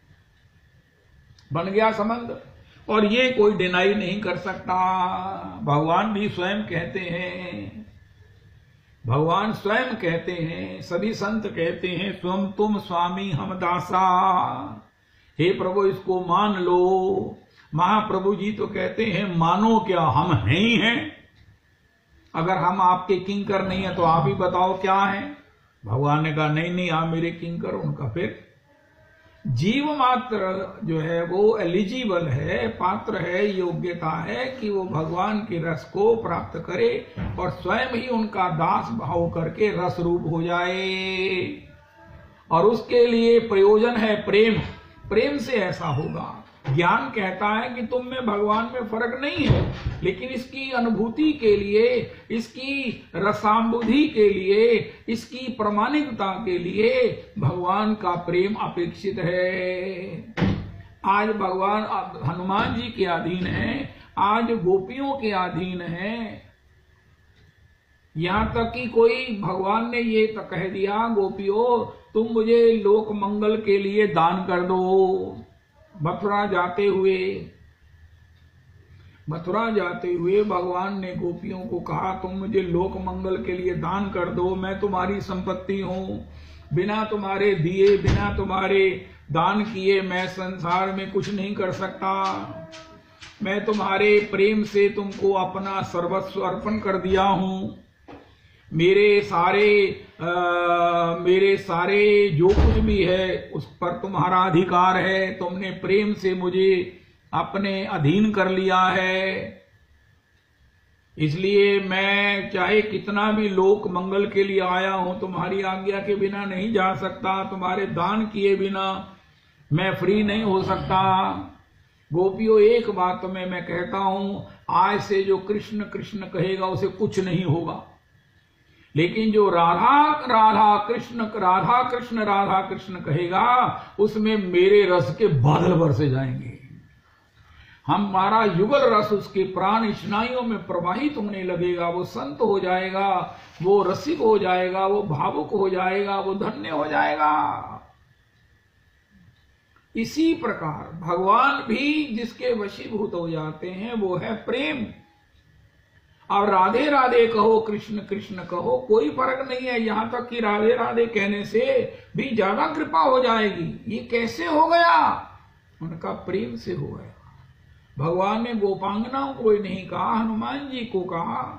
बन गया संबंध, और ये कोई डिनाई नहीं कर सकता। भगवान भी स्वयं कहते हैं, भगवान स्वयं कहते हैं, सभी संत कहते हैं, स्वयं तुम स्वामी हम दासा। हे प्रभु इसको मान लो, महाप्रभु जी तो कहते हैं मानो क्या हम हैं ही हैं। अगर हम आपके किंकर नहीं है तो आप ही बताओ क्या है। भगवान ने कहा नहीं नहीं आप मेरे किंकर। उनका फिर जीव मात्र जो है वो एलिजिबल है, पात्र है, योग्यता है कि वो भगवान के रस को प्राप्त करे और स्वयं ही उनका दास भाव करके रस रूप हो जाए। और उसके लिए प्रयोजन है प्रेम। प्रेम से ऐसा होगा। ज्ञान कहता है कि तुम में भगवान में फर्क नहीं है, लेकिन इसकी अनुभूति के लिए, इसकी रसांबुद्धि के लिए, इसकी प्रामाणिकता के लिए भगवान का प्रेम अपेक्षित है। आज भगवान हनुमान जी के अधीन है, आज गोपियों के अधीन है। यहां तक कि कोई भगवान ने ये तो कह दिया, गोपियों तुम मुझे लोक मंगल के लिए दान कर दो। मथुरा जाते हुए भगवान ने गोपियों को कहा तुम मुझे लोक मंगल के लिए दान कर दो, मैं तुम्हारी संपत्ति हूं। बिना तुम्हारे दिए, बिना तुम्हारे दान किए मैं संसार में कुछ नहीं कर सकता। मैं तुम्हारे प्रेम से तुमको अपना सर्वस्व अर्पण कर दिया हूं। मेरे सारे जो कुछ भी है उस पर तुम्हारा अधिकार है। तुमने प्रेम से मुझे अपने अधीन कर लिया है, इसलिए मैं चाहे कितना भी लोक मंगल के लिए आया हूं, तुम्हारी आज्ञा के बिना नहीं जा सकता। तुम्हारे दान किए बिना मैं फ्री नहीं हो सकता। गोपियों एक बात तुम्हें मैं कहता हूं, आज से जो कृष्ण कृष्ण कहेगा उसे कुछ नहीं होगा, लेकिन जो राधा राधा कृष्ण राधा कृष्ण राधा कृष्ण कहेगा उसमें मेरे रस के बादल बरसे जाएंगे। हमारा युगल रस उसके प्राण स्नायुओं में प्रवाहित होने लगेगा। वो संत हो जाएगा, वो रसिक हो जाएगा, वो भावुक हो जाएगा, वो धन्य हो जाएगा। इसी प्रकार भगवान भी जिसके वशीभूत हो जाते हैं वो है प्रेम। और राधे राधे कहो, कृष्ण कृष्ण कहो, कोई फर्क नहीं है। यहां तक कि राधे राधे कहने से भी ज्यादा कृपा हो जाएगी। ये कैसे हो गया? उनका प्रेम से हो गया। भगवान ने गोपांगनाओं को नहीं कहा, हनुमान जी को कहा,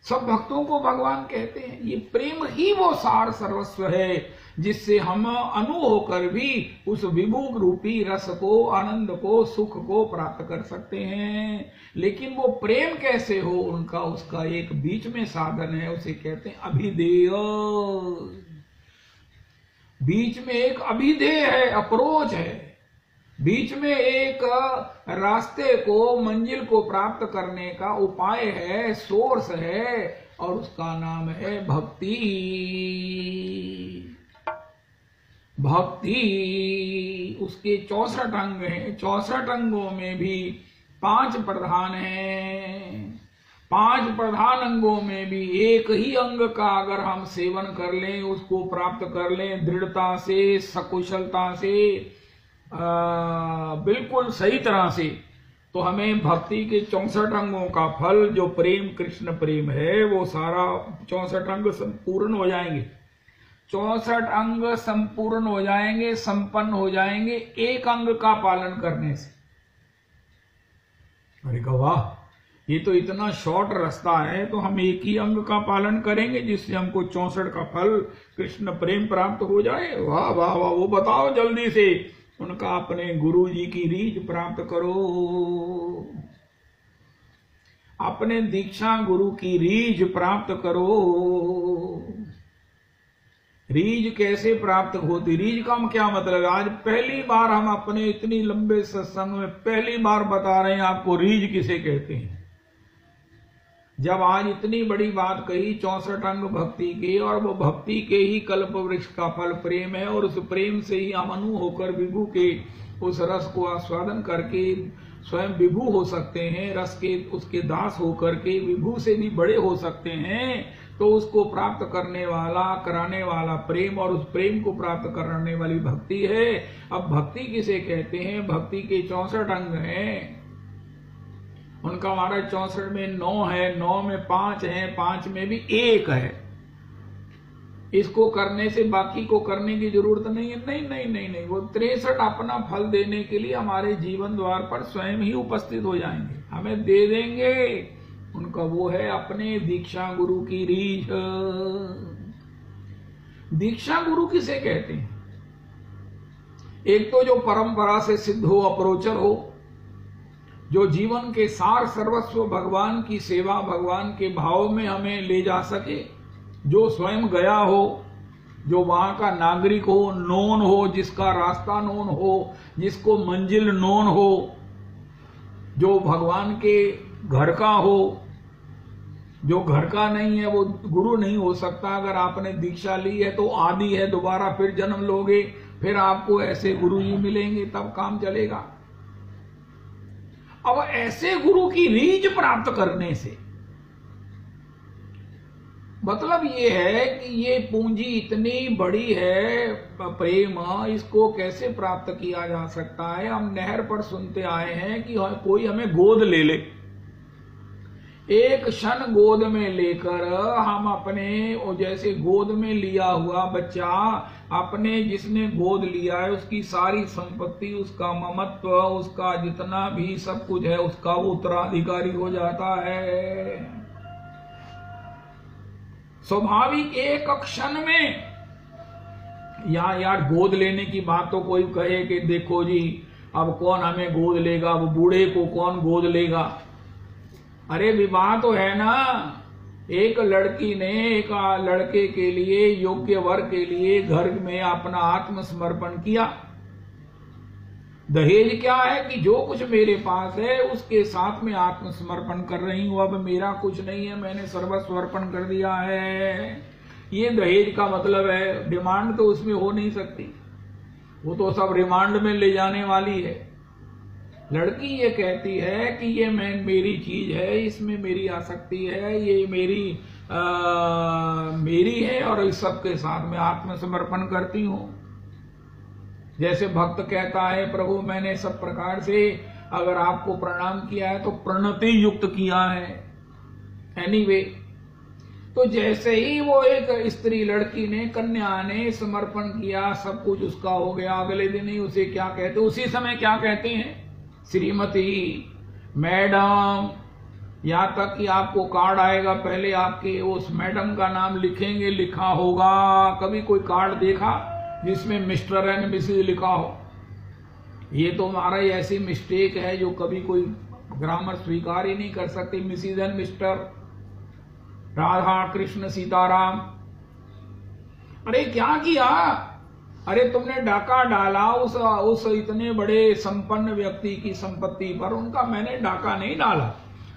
सब भक्तों को भगवान कहते हैं। ये प्रेम ही वो सार सर्वस्व है जिससे हम अनु होकर भी उस विभू रूपी रस को, आनंद को, सुख को प्राप्त कर सकते हैं। लेकिन वो प्रेम कैसे हो, उनका उसका एक बीच में साधन है, उसे कहते हैं अभिधेय। बीच में एक अभिधेय है, अप्रोच है। बीच में एक रास्ते को, मंजिल को प्राप्त करने का उपाय है, सोर्स है, और उसका नाम है भक्ति। भक्ति उसके 64 अंग हैं। 64 अंगों में भी 5 प्रधान हैं। 5 प्रधान अंगों में भी एक ही अंग का अगर हम सेवन कर लें, उसको प्राप्त कर लें दृढ़ता से, सकुशलता से, बिल्कुल सही तरह से, तो हमें भक्ति के 64 अंगों का फल जो प्रेम, कृष्ण प्रेम है, वो सारा 64 अंग संपूर्ण हो जाएंगे। 64 अंग संपूर्ण हो जाएंगे, संपन्न हो जाएंगे एक अंग का पालन करने से। अरे वाह, ये तो इतना शॉर्ट रास्ता है, तो हम एक ही अंग का पालन करेंगे जिससे हमको 64 का फल कृष्ण प्रेम प्राप्त हो जाए। वाह वाह वाह, वो बताओ जल्दी से। उनका अपने गुरु जी की रीझ प्राप्त करो, अपने दीक्षा गुरु की रीझ प्राप्त करो। रीझ कैसे प्राप्त होती? रीझ का क्या मतलब? आज पहली बार हम अपने इतनी लंबे सत्संग में पहली बार बता रहे हैं आपको रीझ किसे कहते हैं। जब आज इतनी बड़ी बात कही 64 अंग भक्ति के, और वो भक्ति के ही कल्प वृक्ष का फल प्रेम है, और उस प्रेम से ही हम अनु होकर विभू के उस रस को आस्वादन करके स्वयं विभू हो सकते हैं। रस के उसके दास होकर के विभू से भी बड़े हो सकते हैं। तो उसको प्राप्त करने वाला, कराने वाला प्रेम, और उस प्रेम को प्राप्त कराने वाली भक्ति है। अब भक्ति किसे कहते हैं? भक्ति के 64 अंग हैं। उनका हमारा 64 में 9 है, 9 में 5 है, 5 में भी 1 है। इसको करने से बाकी को करने की जरूरत नहीं है। नहीं नहीं नहीं नहीं, वो 63 अपना फल देने के लिए हमारे जीवन द्वार पर स्वयं ही उपस्थित हो जाएंगे, हमें दे देंगे। उनका वो है अपने दीक्षा गुरु की रीझ। दीक्षा गुरु किसे कहते हैं? एक तो जो परंपरा से सिद्ध हो, अप्रोचर हो, जो जीवन के सार सर्वस्व भगवान की सेवा, भगवान के भाव में हमें ले जा सके, जो स्वयं गया हो, जो वहां का नागरिक हो, नोन हो, जिसका रास्ता नोन हो, जिसको मंजिल नोन हो, जो भगवान के घर का हो। जो घर का नहीं है वो गुरु नहीं हो सकता। अगर आपने दीक्षा ली है तो आदि है, दोबारा फिर जन्म लोगे, फिर आपको ऐसे गुरु जी मिलेंगे, तब काम चलेगा। अब ऐसे गुरु की रीझ प्राप्त करने से मतलब ये है कि ये पूंजी इतनी बड़ी है, प्रेम, इसको कैसे प्राप्त किया जा सकता है? हम नहर पर सुनते आए हैं कि कोई हमें गोद ले ले, एक क्षण गोद में लेकर हम अपने, जैसे गोद में लिया हुआ बच्चा अपने, जिसने गोद लिया है उसकी सारी संपत्ति, उसका ममत्व, उसका जितना भी सब कुछ है, उसका वो उत्तराधिकारी हो जाता है। स्वाभाविक एक क्षण में। यार गोद लेने की बात तो कोई कहे कि देखो जी अब कौन हमें गोद लेगा, अब बूढ़े को कौन गोद लेगा। अरे विवाह तो है ना, एक लड़की ने एक लड़के के लिए, योग्य वर के लिए घर में अपना आत्मसमर्पण किया। दहेज क्या है कि जो कुछ मेरे पास है उसके साथ में आत्मसमर्पण कर रही हूं, अब मेरा कुछ नहीं है, मैंने सर्वस्व अर्पण कर दिया है। ये दहेज का मतलब है। डिमांड तो उसमें हो नहीं सकती, वो तो सब रिमांड में ले जाने वाली है। लड़की ये कहती है कि ये मेरी चीज है, इसमें मेरी आसक्ति है, ये मेरी है और इस सब के साथ में आत्मसमर्पण करती हूं। जैसे भक्त कहता है प्रभु मैंने सब प्रकार से अगर आपको प्रणाम किया है तो प्रणति युक्त किया है। एनीवे, तो जैसे ही वो एक स्त्री लड़की ने, कन्या ने समर्पण किया, सब कुछ उसका हो गया, अगले दिन ही उसे क्या कहते, उसी समय क्या कहते हैं, श्रीमती, मैडम। यहां तक कि आपको कार्ड आएगा, पहले आपके उस मैडम का नाम लिखेंगे, लिखा होगा। कभी कोई कार्ड देखा जिसमें मिस्टर एंड मिसेज लिखा हो? ये तो हमारा ऐसी मिस्टेक है जो कभी कोई ग्रामर स्वीकार ही नहीं कर सकती। Mrs and mister, Radha Krishna Sitaram. अरे क्या किया? अरे तुमने डाका डाला उस इतने बड़े संपन्न व्यक्ति की संपत्ति पर, उनका मैंने डाका नहीं डाला।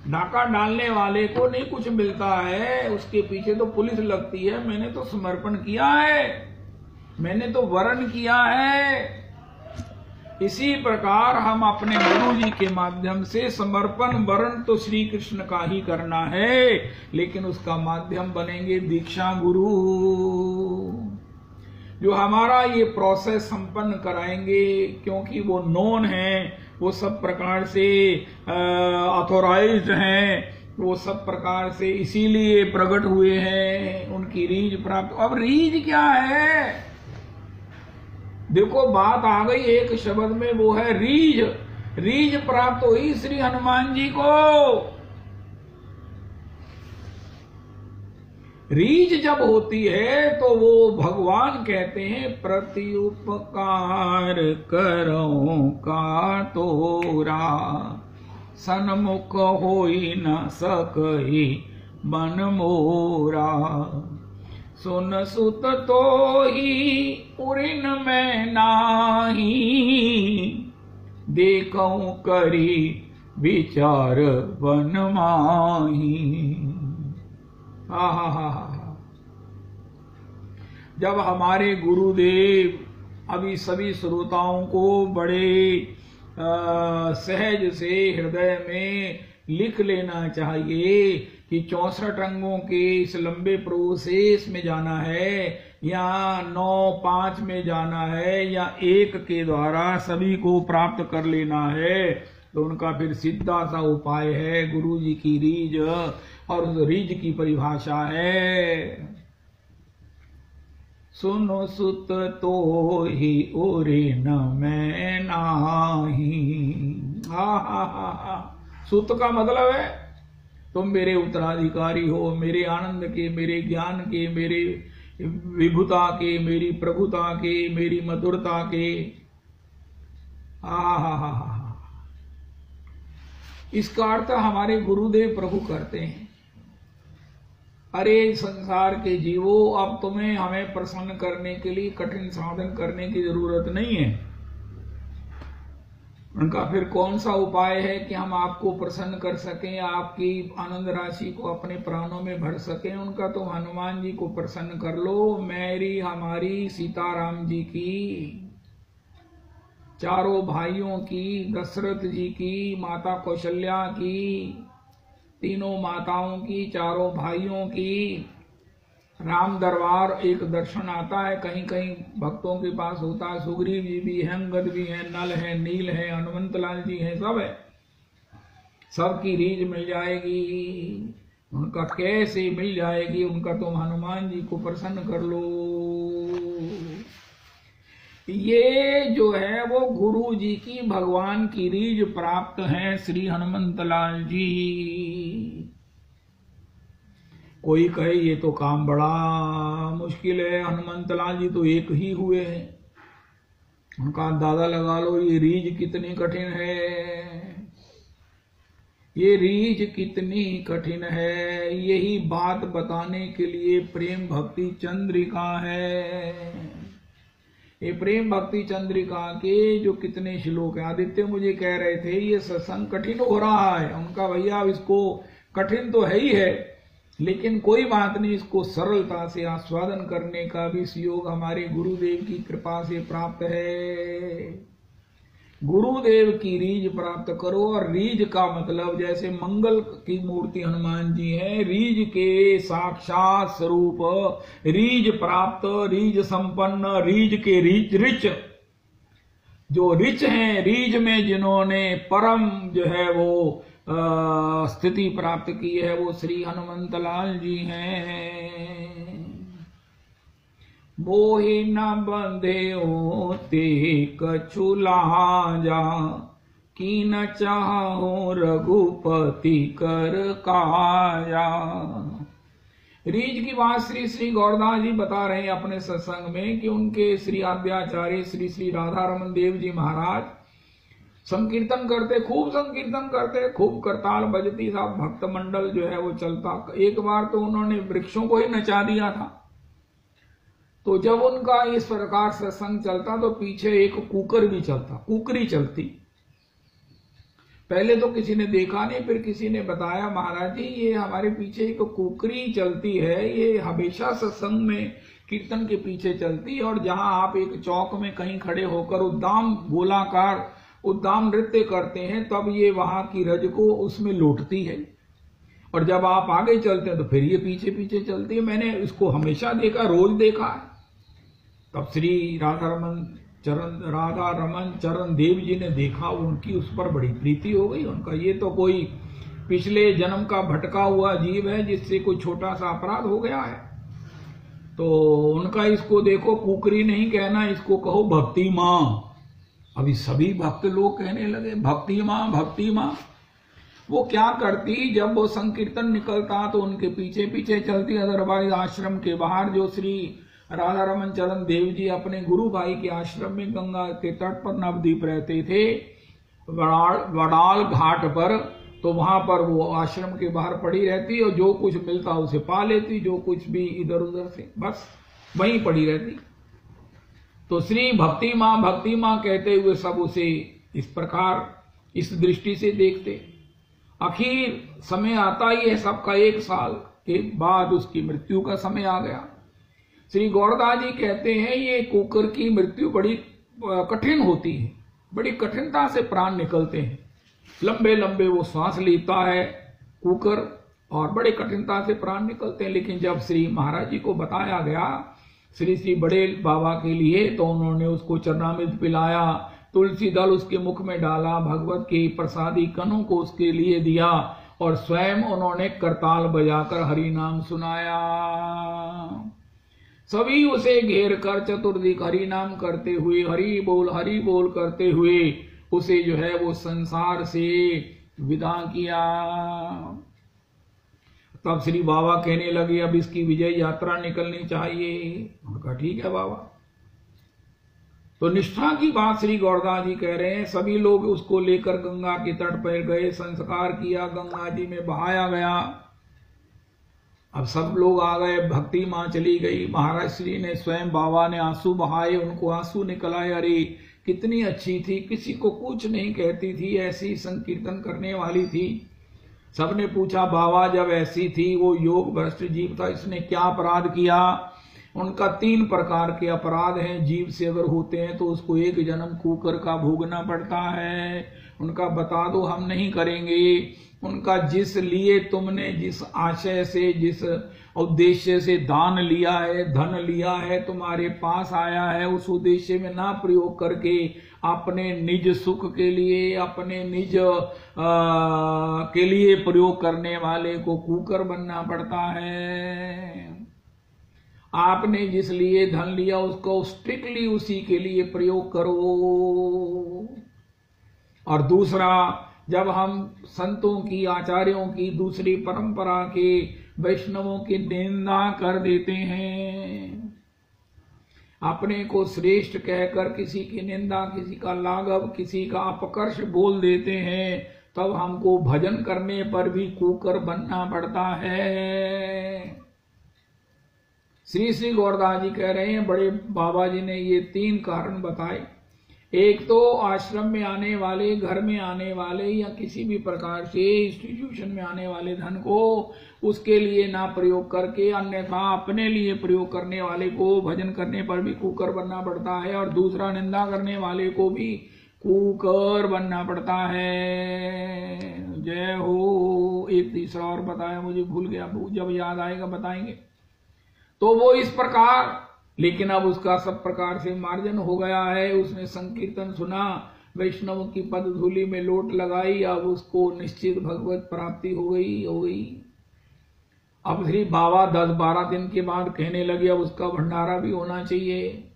डाका डालने वाले को नहीं कुछ मिलता है, उसके पीछे तो पुलिस लगती है। मैंने तो समर्पण किया है, मैंने तो वरण किया है। इसी प्रकार हम अपने गुरु जी के माध्यम से समर्पण, वरण तो श्री कृष्ण का ही करना है, लेकिन उसका माध्यम बनेंगे दीक्षा गुरु, जो हमारा ये प्रोसेस संपन्न कराएंगे, क्योंकि वो नोन है, वो सब प्रकार से ऑथोराइज्ड हैं, वो सब प्रकार से इसीलिए प्रकट हुए हैं, उनकी रीझ प्राप्त। अब रीझ क्या है? देखो बात आ गई एक शब्द में, वो है रीझ। रीझ प्राप्त हुई श्री हनुमान जी को। रीझ जब होती है तो वो भगवान कहते हैं प्रति उपकार करो का तोरा, सन्मुख होई न सकई मन मोरा, सुन सुत तो ही उरिन में नाही, देखऊं करी विचार वन माही। जब हमारे गुरुदेव अभी सभी श्रोताओं को बड़े सहज से हृदय में लिख लेना चाहिए कि 64 अंगों के इस लंबे प्रोसेस में जाना है, या 9-5 में जाना है, या 1 के द्वारा सभी को प्राप्त कर लेना है, तो उनका फिर सीधा सा उपाय है गुरु जी की रीझ। और उस रीझ की परिभाषा है सुनो सुत तो ही ओरे न मैं नाही। सुत का मतलब है तुम मेरे उत्तराधिकारी हो, मेरे आनंद के, मेरे ज्ञान के, मेरे विभुता के, मेरी प्रभुता के, मेरी मधुरता के। इसका अर्थ हमारे गुरुदेव प्रभु करते हैं, अरे संसार के जीवो, अब तुम्हें हमें प्रसन्न करने के लिए कठिन साधन करने की जरूरत नहीं है। उनका फिर कौन सा उपाय है कि हम आपको प्रसन्न कर सकें, आपकी आनंद राशि को अपने प्राणों में भर सकें। उनका तो हनुमान जी को प्रसन्न कर लो, मेरी हमारी सीताराम जी की, चारों भाइयों की, दशरथ जी की, माता कौशल्या की, तीनों माताओं की, चारों भाइयों की। राम दरबार एक दर्शन आता है, कहीं कहीं भक्तों के पास होता है। सुग्रीव जी भी हैं, अंगद भी हैं, नल है, नील है, हनुमंत लाल जी हैं, सब है। सबकी रीझ मिल जाएगी, उनका कैसे मिल जाएगी, उनका तुम हनुमान जी को प्रसन्न कर लो। ये जो है वो गुरु जी की भगवान की रीझ प्राप्त है श्री हनुमंत लाल जी। कोई कहे ये तो काम बड़ा मुश्किल है, हनुमंत लाल जी तो एक ही हुए हैं, उनका अंदाजा लगा लो ये रीझ कितनी कठिन है, ये रीझ कितनी कठिन है। यही बात बताने के लिए प्रेम भक्ति चंद्रिका है। ये प्रेम भक्ति चंद्रिका के जो कितने श्लोक हैं, आदित्य मुझे कह रहे थे ये सत्संग कठिन हो रहा है। उनका भैया इसको कठिन तो है ही है, लेकिन कोई बात नहीं, इसको सरलता से आस्वादन करने का भी सहयोग हमारे गुरुदेव की कृपा से प्राप्त है। गुरुदेव की रीझ प्राप्त करो। और रीझ का मतलब जैसे मंगल की मूर्ति हनुमान जी हैं, रीझ के साक्षात स्वरूप, रीझ प्राप्त, रीझ संपन्न, रीझ के रिच, जो रिच हैं, रीझ में जिन्होंने परम जो है वो स्थिति प्राप्त की है, वो श्री हनुमंत लाल जी हैं। मोहि न बंधे होते कछु लाजा, की न चाहो रघुपति कर काया। रीझ की बात श्री श्री गौरदास जी बता रहे हैं अपने सत्संग में कि उनके श्री आद्याचार्य श्री श्री राधा रमन देव जी महाराज संकीर्तन करते, खूब संकीर्तन करते, खूब करताल बजती, साहब भक्त मंडल जो है वो चलता। एक बार तो उन्होंने वृक्षों को ही नचा दिया था। तो जब उनका इस प्रकार सत्संग चलता तो पीछे एक कुकर भी चलता, कुकरी चलती। पहले तो किसी ने देखा नहीं, फिर किसी ने बताया महाराज जी ये हमारे पीछे एक कुकरी चलती है, ये हमेशा सत्संग में कीर्तन के पीछे चलती है। और जहां आप एक चौक में कहीं खड़े होकर उद्दाम गोलाकार उद्दाम नृत्य करते हैं, तब ये वहां की रज को उसमें लौटती है। और जब आप आगे चलते हैं तो फिर ये पीछे पीछे चलती है। मैंने इसको हमेशा देखा, रोज देखा है। तब श्री राधा रमन चरण देव जी ने देखा, उनकी उस पर बड़ी प्रीति हो गई। उनका ये तो कोई पिछले जन्म का भटका हुआ जीव है जिससे कोई छोटा सा अपराध हो गया है। तो उनका इसको देखो कुकरी नहीं कहना, इसको कहो भक्ति माँ। अभी सभी भक्त लोग कहने लगे भक्ति माँ, भक्ति माँ। वो क्या करती, जब वो संकीर्तन निकलता तो उनके पीछे पीछे चलती। अदरवाइज आश्रम के बाहर जो श्री राधा रमन चरण देव जी अपने गुरु भाई के आश्रम में गंगा के तट पर नवद्वीप रहते थे, वडाल घाट पर, तो वहां पर वो आश्रम के बाहर पड़ी रहती और जो कुछ मिलता उसे पा लेती, जो कुछ भी इधर उधर से बस वहीं पड़ी रहती। तो श्री भक्ति माँ कहते हुए सब उसे इस प्रकार इस दृष्टि से देखते। आखिर समय आता ही है सबका, 1 साल के बाद उसकी मृत्यु का समय आ गया। श्री गौरदास जी कहते हैं ये कुकर की मृत्यु बड़ी कठिन होती है, बड़ी कठिनता से प्राण निकलते हैं। लंबे लंबे वो सांस लेता है कुकर और बड़े कठिनता से प्राण निकलते हैं। लेकिन जब श्री महाराज जी को बताया गया श्री श्री बड़े बाबा के लिए, तो उन्होंने उसको चरणामृत पिलाया, तुलसी दल उसके मुख में डाला, भगवत के प्रसादी कनों को उसके लिए दिया और स्वयं उन्होंने करताल बजाकर हरि नाम सुनाया। सभी उसे घेर कर चतुर्दिक हरि नाम करते हुए, हरि बोल करते हुए उसे जो है वो संसार से विदा किया। तब श्री बाबा कहने लगे अब इसकी विजय यात्रा निकलनी चाहिए। उनका ठीक है बाबा। तो निष्ठा की बात श्री गौरदास जी कह रहे हैं। सभी लोग उसको लेकर गंगा के तट पर गए, संस्कार किया, गंगा जी में बहाया गया। अब सब लोग आ गए, भक्ति मां चली गई। महाराज श्री ने स्वयं बाबा ने आंसू बहाए, उनको आंसू निकल आए। अरे कितनी अच्छी थी, किसी को कुछ नहीं कहती थी, ऐसी संकीर्तन करने वाली थी। सबने पूछा बाबा जब ऐसी थी, वो योग भ्रष्ट जीव था, इसने क्या अपराध किया? उनका 3 प्रकार के अपराध हैं। जीव से अगर होते हैं तो उसको 1 जन्म कुकर का भोगना पड़ता है। उनका बता दो, हम नहीं करेंगे। उनका जिस लिए तुमने जिस आशय से, जिस उद्देश्य से दान लिया है, धन लिया है, तुम्हारे पास आया है, उस उद्देश्य में ना प्रयोग करके अपने निज सुख के लिए, अपने निज के लिए प्रयोग करने वाले को कुकर बनना पड़ता है। आपने जिस लिए धन लिया उसको स्ट्रिक्टली उसी के लिए प्रयोग करो। और दूसरा, जब हम संतों की, आचार्यों की, दूसरी परंपरा के वैष्णवों की निंदा कर देते हैं, अपने को श्रेष्ठ कहकर किसी की निंदा, किसी का लाघव, किसी का अपकर्ष बोल देते हैं, तब हमको भजन करने पर भी कुकर बनना पड़ता है। श्री श्री गौरदास जी कह रहे हैं, बड़े बाबा जी ने ये 3 कारण बताए। एक तो आश्रम में आने वाले, घर में आने वाले या किसी भी प्रकार से इंस्टीट्यूशन में आने वाले धन को उसके लिए ना प्रयोग करके अन्यथा अपने लिए प्रयोग करने वाले को भजन करने पर भी कुकर बनना पड़ता है। और दूसरा, निंदा करने वाले को भी कुकर बनना पड़ता है। जय हो। एक तीसरा और बताया, मुझे भूल गया, जब याद आएगा बताएंगे। तो वो इस प्रकार, लेकिन अब उसका सब प्रकार से मार्जन हो गया है। उसने संकीर्तन सुना, वैष्णव की पद धूलि में लोट लगाई, अब उसको निश्चित भगवत प्राप्ति हो गई। अब श्री बाबा 10-12 दिन के बाद कहने लगे अब उसका भंडारा भी होना चाहिए।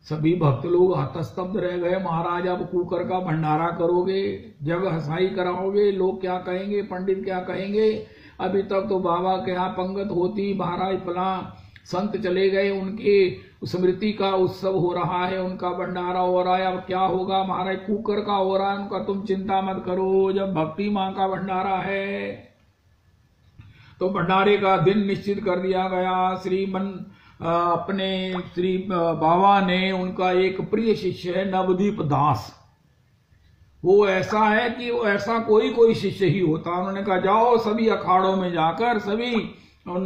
सभी भक्त लोग हतस्तब्ध रह गए। महाराज अब कुकर का भंडारा करोगे, जग हंसाई कराओगे, लोग क्या कहेंगे, पंडित क्या कहेंगे? अभी तक तो बाबा के यहाँ पंगत होती, महाराज फला संत चले गए, उनके स्मृति का उत्सव हो रहा है, उनका भंडारा हो रहा है, अब क्या होगा? महाराज कुकर का हो रहा है उनका, तुम चिंता मत करो। जब भक्ति मां का भंडारा है तो भंडारे का दिन निश्चित कर दिया गया। अपने श्री बाबा ने, उनका एक प्रिय शिष्य है नवदीप दास, वो ऐसा है कि वो ऐसा कोई शिष्य ही होता। उन्होंने कहा जाओ सभी अखाड़ों में जाकर सभी उन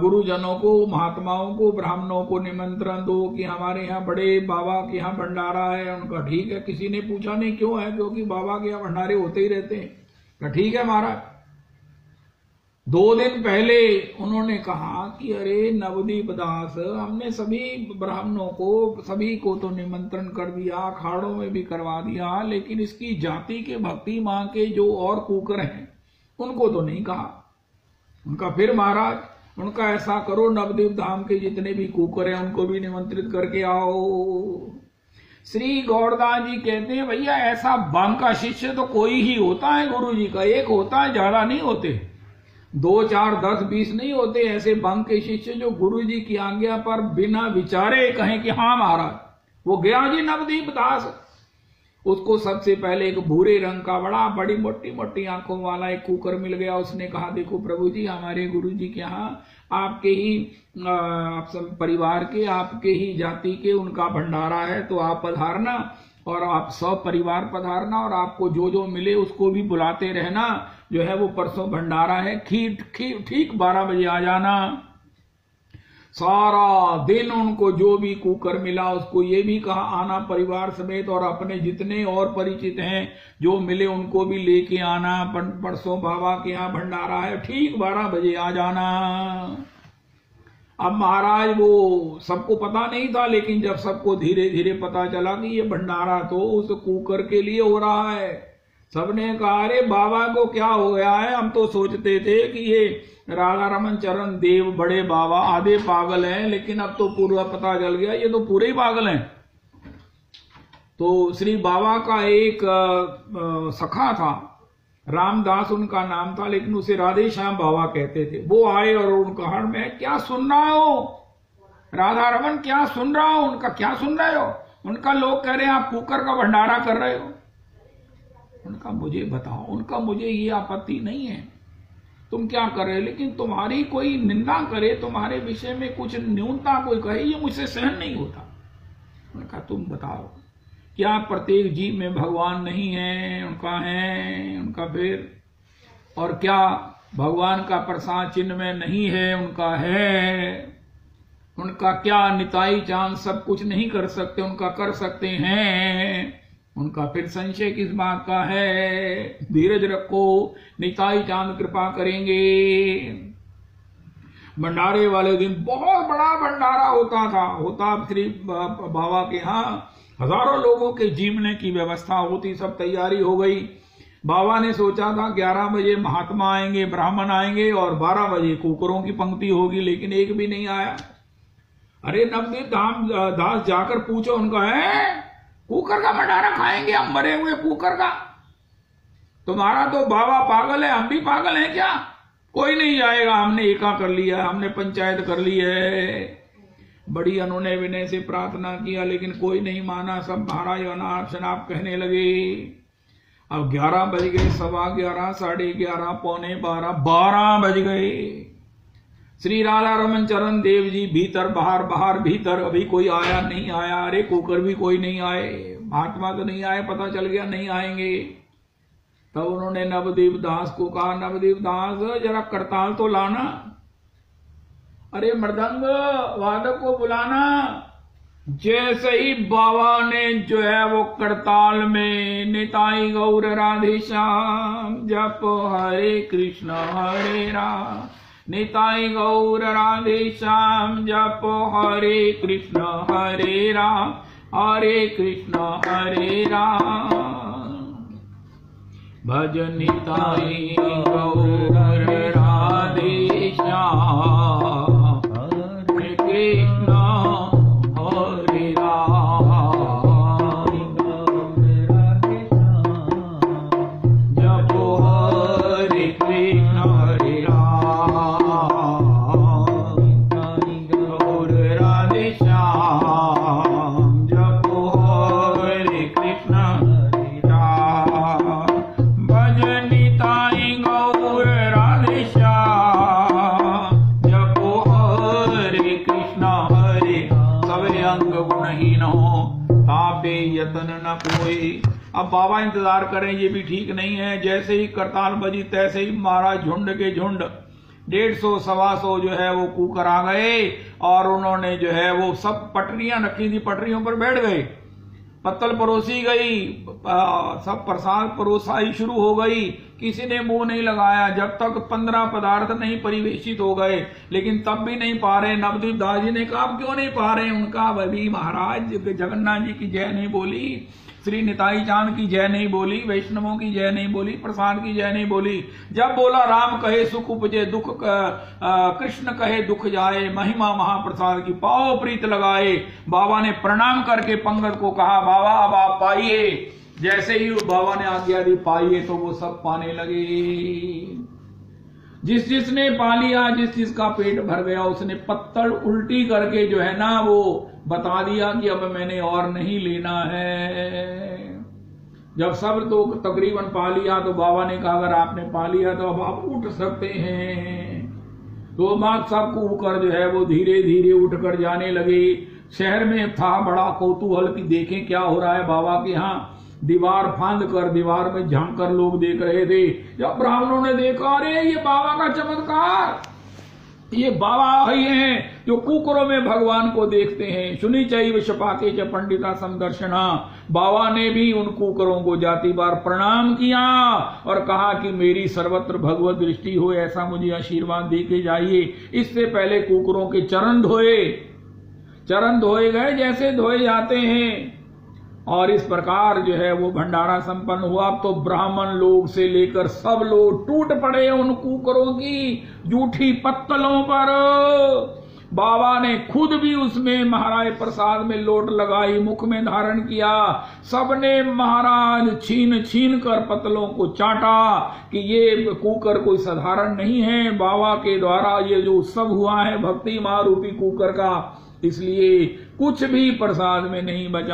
गुरुजनों को, महात्माओं को, ब्राह्मणों को निमंत्रण दो कि हमारे यहाँ बड़े बाबा के यहाँ भंडारा है। उनका ठीक है। किसी ने पूछा नहीं क्यों है, क्योंकि बाबा के यहाँ भंडारे होते ही रहते हैं। ठीक है महाराज। 2 दिन पहले उन्होंने कहा कि अरे नवदीप दास, हमने सभी ब्राह्मणों को, सभी को तो निमंत्रण कर दिया, अखाड़ों में भी करवा दिया, लेकिन इसकी जाति के भक्ति मां के जो और कुकर हैं उनको तो नहीं कहा। उनका फिर महाराज, उनका ऐसा करो, नवदीप धाम के जितने भी कुकर हैं उनको भी निमंत्रित करके आओ। श्री गौरदास जी कहते हैं भैया ऐसा बांका शिष्य तो कोई ही होता है गुरु जी का, एक होता है, ज्यादा नहीं होते, 2, 4, 10, 20 नहीं होते ऐसे बंक के शिष्य जो गुरु जी की आज्ञा पर बिना विचारे कहें कि हाँ महाराज। वो गया जी नवदीप दास, उसको सबसे पहले एक भूरे रंग का बड़ी मोटी मोटी आंखों वाला एक कुकर मिल गया। उसने कहा देखो प्रभु जी, हमारे गुरु जी के यहाँ आपके ही आप सब परिवार के, आपके ही जाति के उनका भंडारा है, तो आप पधारना और आप सब परिवार पधारना और आपको जो जो मिले उसको भी बुलाते रहना। जो है वो परसों भंडारा है, ठीक 12 बजे आ जाना। सारा दिन उनको जो भी कुकर मिला उसको ये भी कहा आना परिवार समेत, और अपने जितने और परिचित हैं जो मिले उनको भी लेके आना। परसों बाबा के यहाँ भंडारा है, ठीक 12 बजे आ जाना। अब महाराज वो सबको पता नहीं था, लेकिन जब सबको धीरे धीरे पता चला कि ये भंडारा तो उस कुकर के लिए हो रहा है, सबने कहा अरे बाबा को क्या हो गया है, हम तो सोचते थे कि ये राधा रमन चरण देव बड़े बाबा आधे पागल हैं, लेकिन अब तो पूरा पता चल गया ये तो पूरे ही पागल हैं। तो श्री बाबा का एक सखा था, रामदास उनका नाम था, लेकिन उसे राधे श्याम बाबा कहते थे। वो आए और उनका हर मैं क्या सुन रहा हो राधा रमन, क्या सुन रहा हो? उनका क्या सुन रहे हो? उनका लोग कह रहे हैं आप कुकर का भंडारा कर रहे हो। उनका मुझे बताओ, उनका मुझे ये आपत्ति नहीं है तुम क्या कर रहे हो, लेकिन तुम्हारी कोई निंदा करे, तुम्हारे विषय में कुछ न्यूनता कोई कहे, ये मुझसे सहन नहीं होता। उनका तुम बताओ क्या प्रत्येक जीव में भगवान नहीं है? उनका है। उनका फिर और क्या भगवान का प्रसाद चिन्ह में नहीं है? उनका है। उनका क्या निताई चांद सब कुछ नहीं कर सकते? उनका कर सकते हैं। उनका फिर संशय किस बात का है? धीरज रखो, निताई चांद कृपा करेंगे। भंडारे वाले दिन बहुत बड़ा भंडारा होता श्री बाबा के यहाँ हजारों लोगों के जीवने की व्यवस्था होती, सब तैयारी हो गई। बाबा ने सोचा था 11 बजे महात्मा आएंगे, ब्राह्मण आएंगे और 12 बजे कुकरों की पंक्ति होगी, लेकिन एक भी नहीं आया। अरे नवदीप दास जाकर पूछो, उनका है कुकर का भंडारा खाएंगे हम, मरे हुए कुकर का? तुम्हारा तो बाबा पागल है, हम भी पागल हैं क्या? कोई नहीं जाएगा, हमने एका कर लिया, हमने पंचायत कर ली है। बड़ी अनुनय विनय से प्रार्थना किया, लेकिन कोई नहीं माना। सब महाराज अनाप शनाप कहने लगे। अब 11 बज गए, 11:15, 11:30, पौने 12 बज गए। श्री राधा रमन चरण देव जी भीतर बाहर, बाहर भीतर, अभी कोई आया नहीं आया। अरे कुकर भी कोई नहीं आए, महात्मा तो नहीं आए, पता चल गया नहीं आएंगे। तब उन्होंने नवदीप दास को कहा, नवदीप दास जरा करताल तो लाना। अरे मृदंग वादक को बुलाना। जैसे ही बाबा ने जो है वो करताल में निताई गौर राधे श्याम जप हरे कृष्ण हरे राम, निताई गौर राधे श्याम जप हरे कृष्ण हरे राम, हरे कृष्ण हरे राम। भज निताई गौर राधे श्याम हरे कृष्ण हरे राम, जप हरे कृष्ण हरे राम, गौर राधे श्याम जप हरे कृष्ण हरे राम। भज निताई गौर राधे श्याम जप हरे कृष्ण हरे। सवे अंग गुणहीन हो, तापे यतन न कोई। अब बाबा इंतजार करें, ये भी ठीक नहीं है। जैसे ही करताल बजी तैसे ही महाराज झुंड के झुंड 150 125 जो है वो कुकर आ गए और उन्होंने जो है वो सब पटरियां रखी थी, पटरियों पर बैठ गए। पत्तल परोसी गई, सब प्रसाद परोसाई शुरू हो गई। किसी ने मुंह नहीं लगाया जब तक 15 पदार्थ नहीं परिवेशित हो गए, लेकिन तब भी नहीं पा रहे। नवदीप दास जी ने कहा आप क्यों नहीं पा रहे? उनका वही महाराज जगन्नाथ जी की जय नहीं बोली, श्री निताई चांद की जय नहीं बोली, वैष्णवों की जय नहीं बोली, प्रसाद की जय नहीं बोली। जब बोला राम कहे सुख उपजे दुख, कृष्ण कहे दुख जाए, महिमा महाप्रसाद की पाओ प्रीत लगाए। बाबा ने प्रणाम करके पंगत को कहा बाबा अब आप पाइए। जैसे ही बाबा ने आज्ञा दी पाइए तो वो सब पाने लगे। जिस जिसने पा लिया, जिस जिसका पेट भर गया, उसने पत्तल उल्टी करके जो है ना वो बता दिया कि अब मैंने और नहीं लेना है। जब सब तो तकरीबन पा लिया तो बाबा ने कहा अगर आपने पा लिया तो अब आप उठ सकते हैं। तो बात सबको उठकर जो है वो धीरे धीरे उठकर जाने लगे। शहर में था बड़ा कौतूहल कि देखें क्या हो रहा है बाबा के यहाँ। दीवार फांद कर दीवार में झांक कर लोग देख रहे थे। जब ब्राह्मणों ने देखा अरे ये बाबा का चमत्कार, ये बाबा ही हैं जो कुकरों में भगवान को देखते हैं। सुनी चाहिए शपाके च पंडिता समदर्शना। बाबा ने भी उन कुकरों को जाति बार प्रणाम किया और कहा कि मेरी सर्वत्र भगवत दृष्टि हो, ऐसा मुझे आशीर्वाद दे के जाइए। इससे पहले कुकरों के चरण धोए गए जैसे धोए जाते हैं और इस प्रकार जो है वो भंडारा संपन्न हुआ। अब तो ब्राह्मण लोग से लेकर सब लोग टूट पड़े उन कुकरों की जूठी पत्तलों पर। बाबा ने खुद भी उसमें महाराज प्रसाद में लोट लगाई, मुख में धारण किया। सबने महाराज छीन छीन कर पत्तलों को चाटा कि ये कुकर कोई साधारण नहीं है, बाबा के द्वारा ये जो उत्सव हुआ है भक्ति महारूपी कुकर का, इसलिए कुछ भी प्रसाद में नहीं बचा।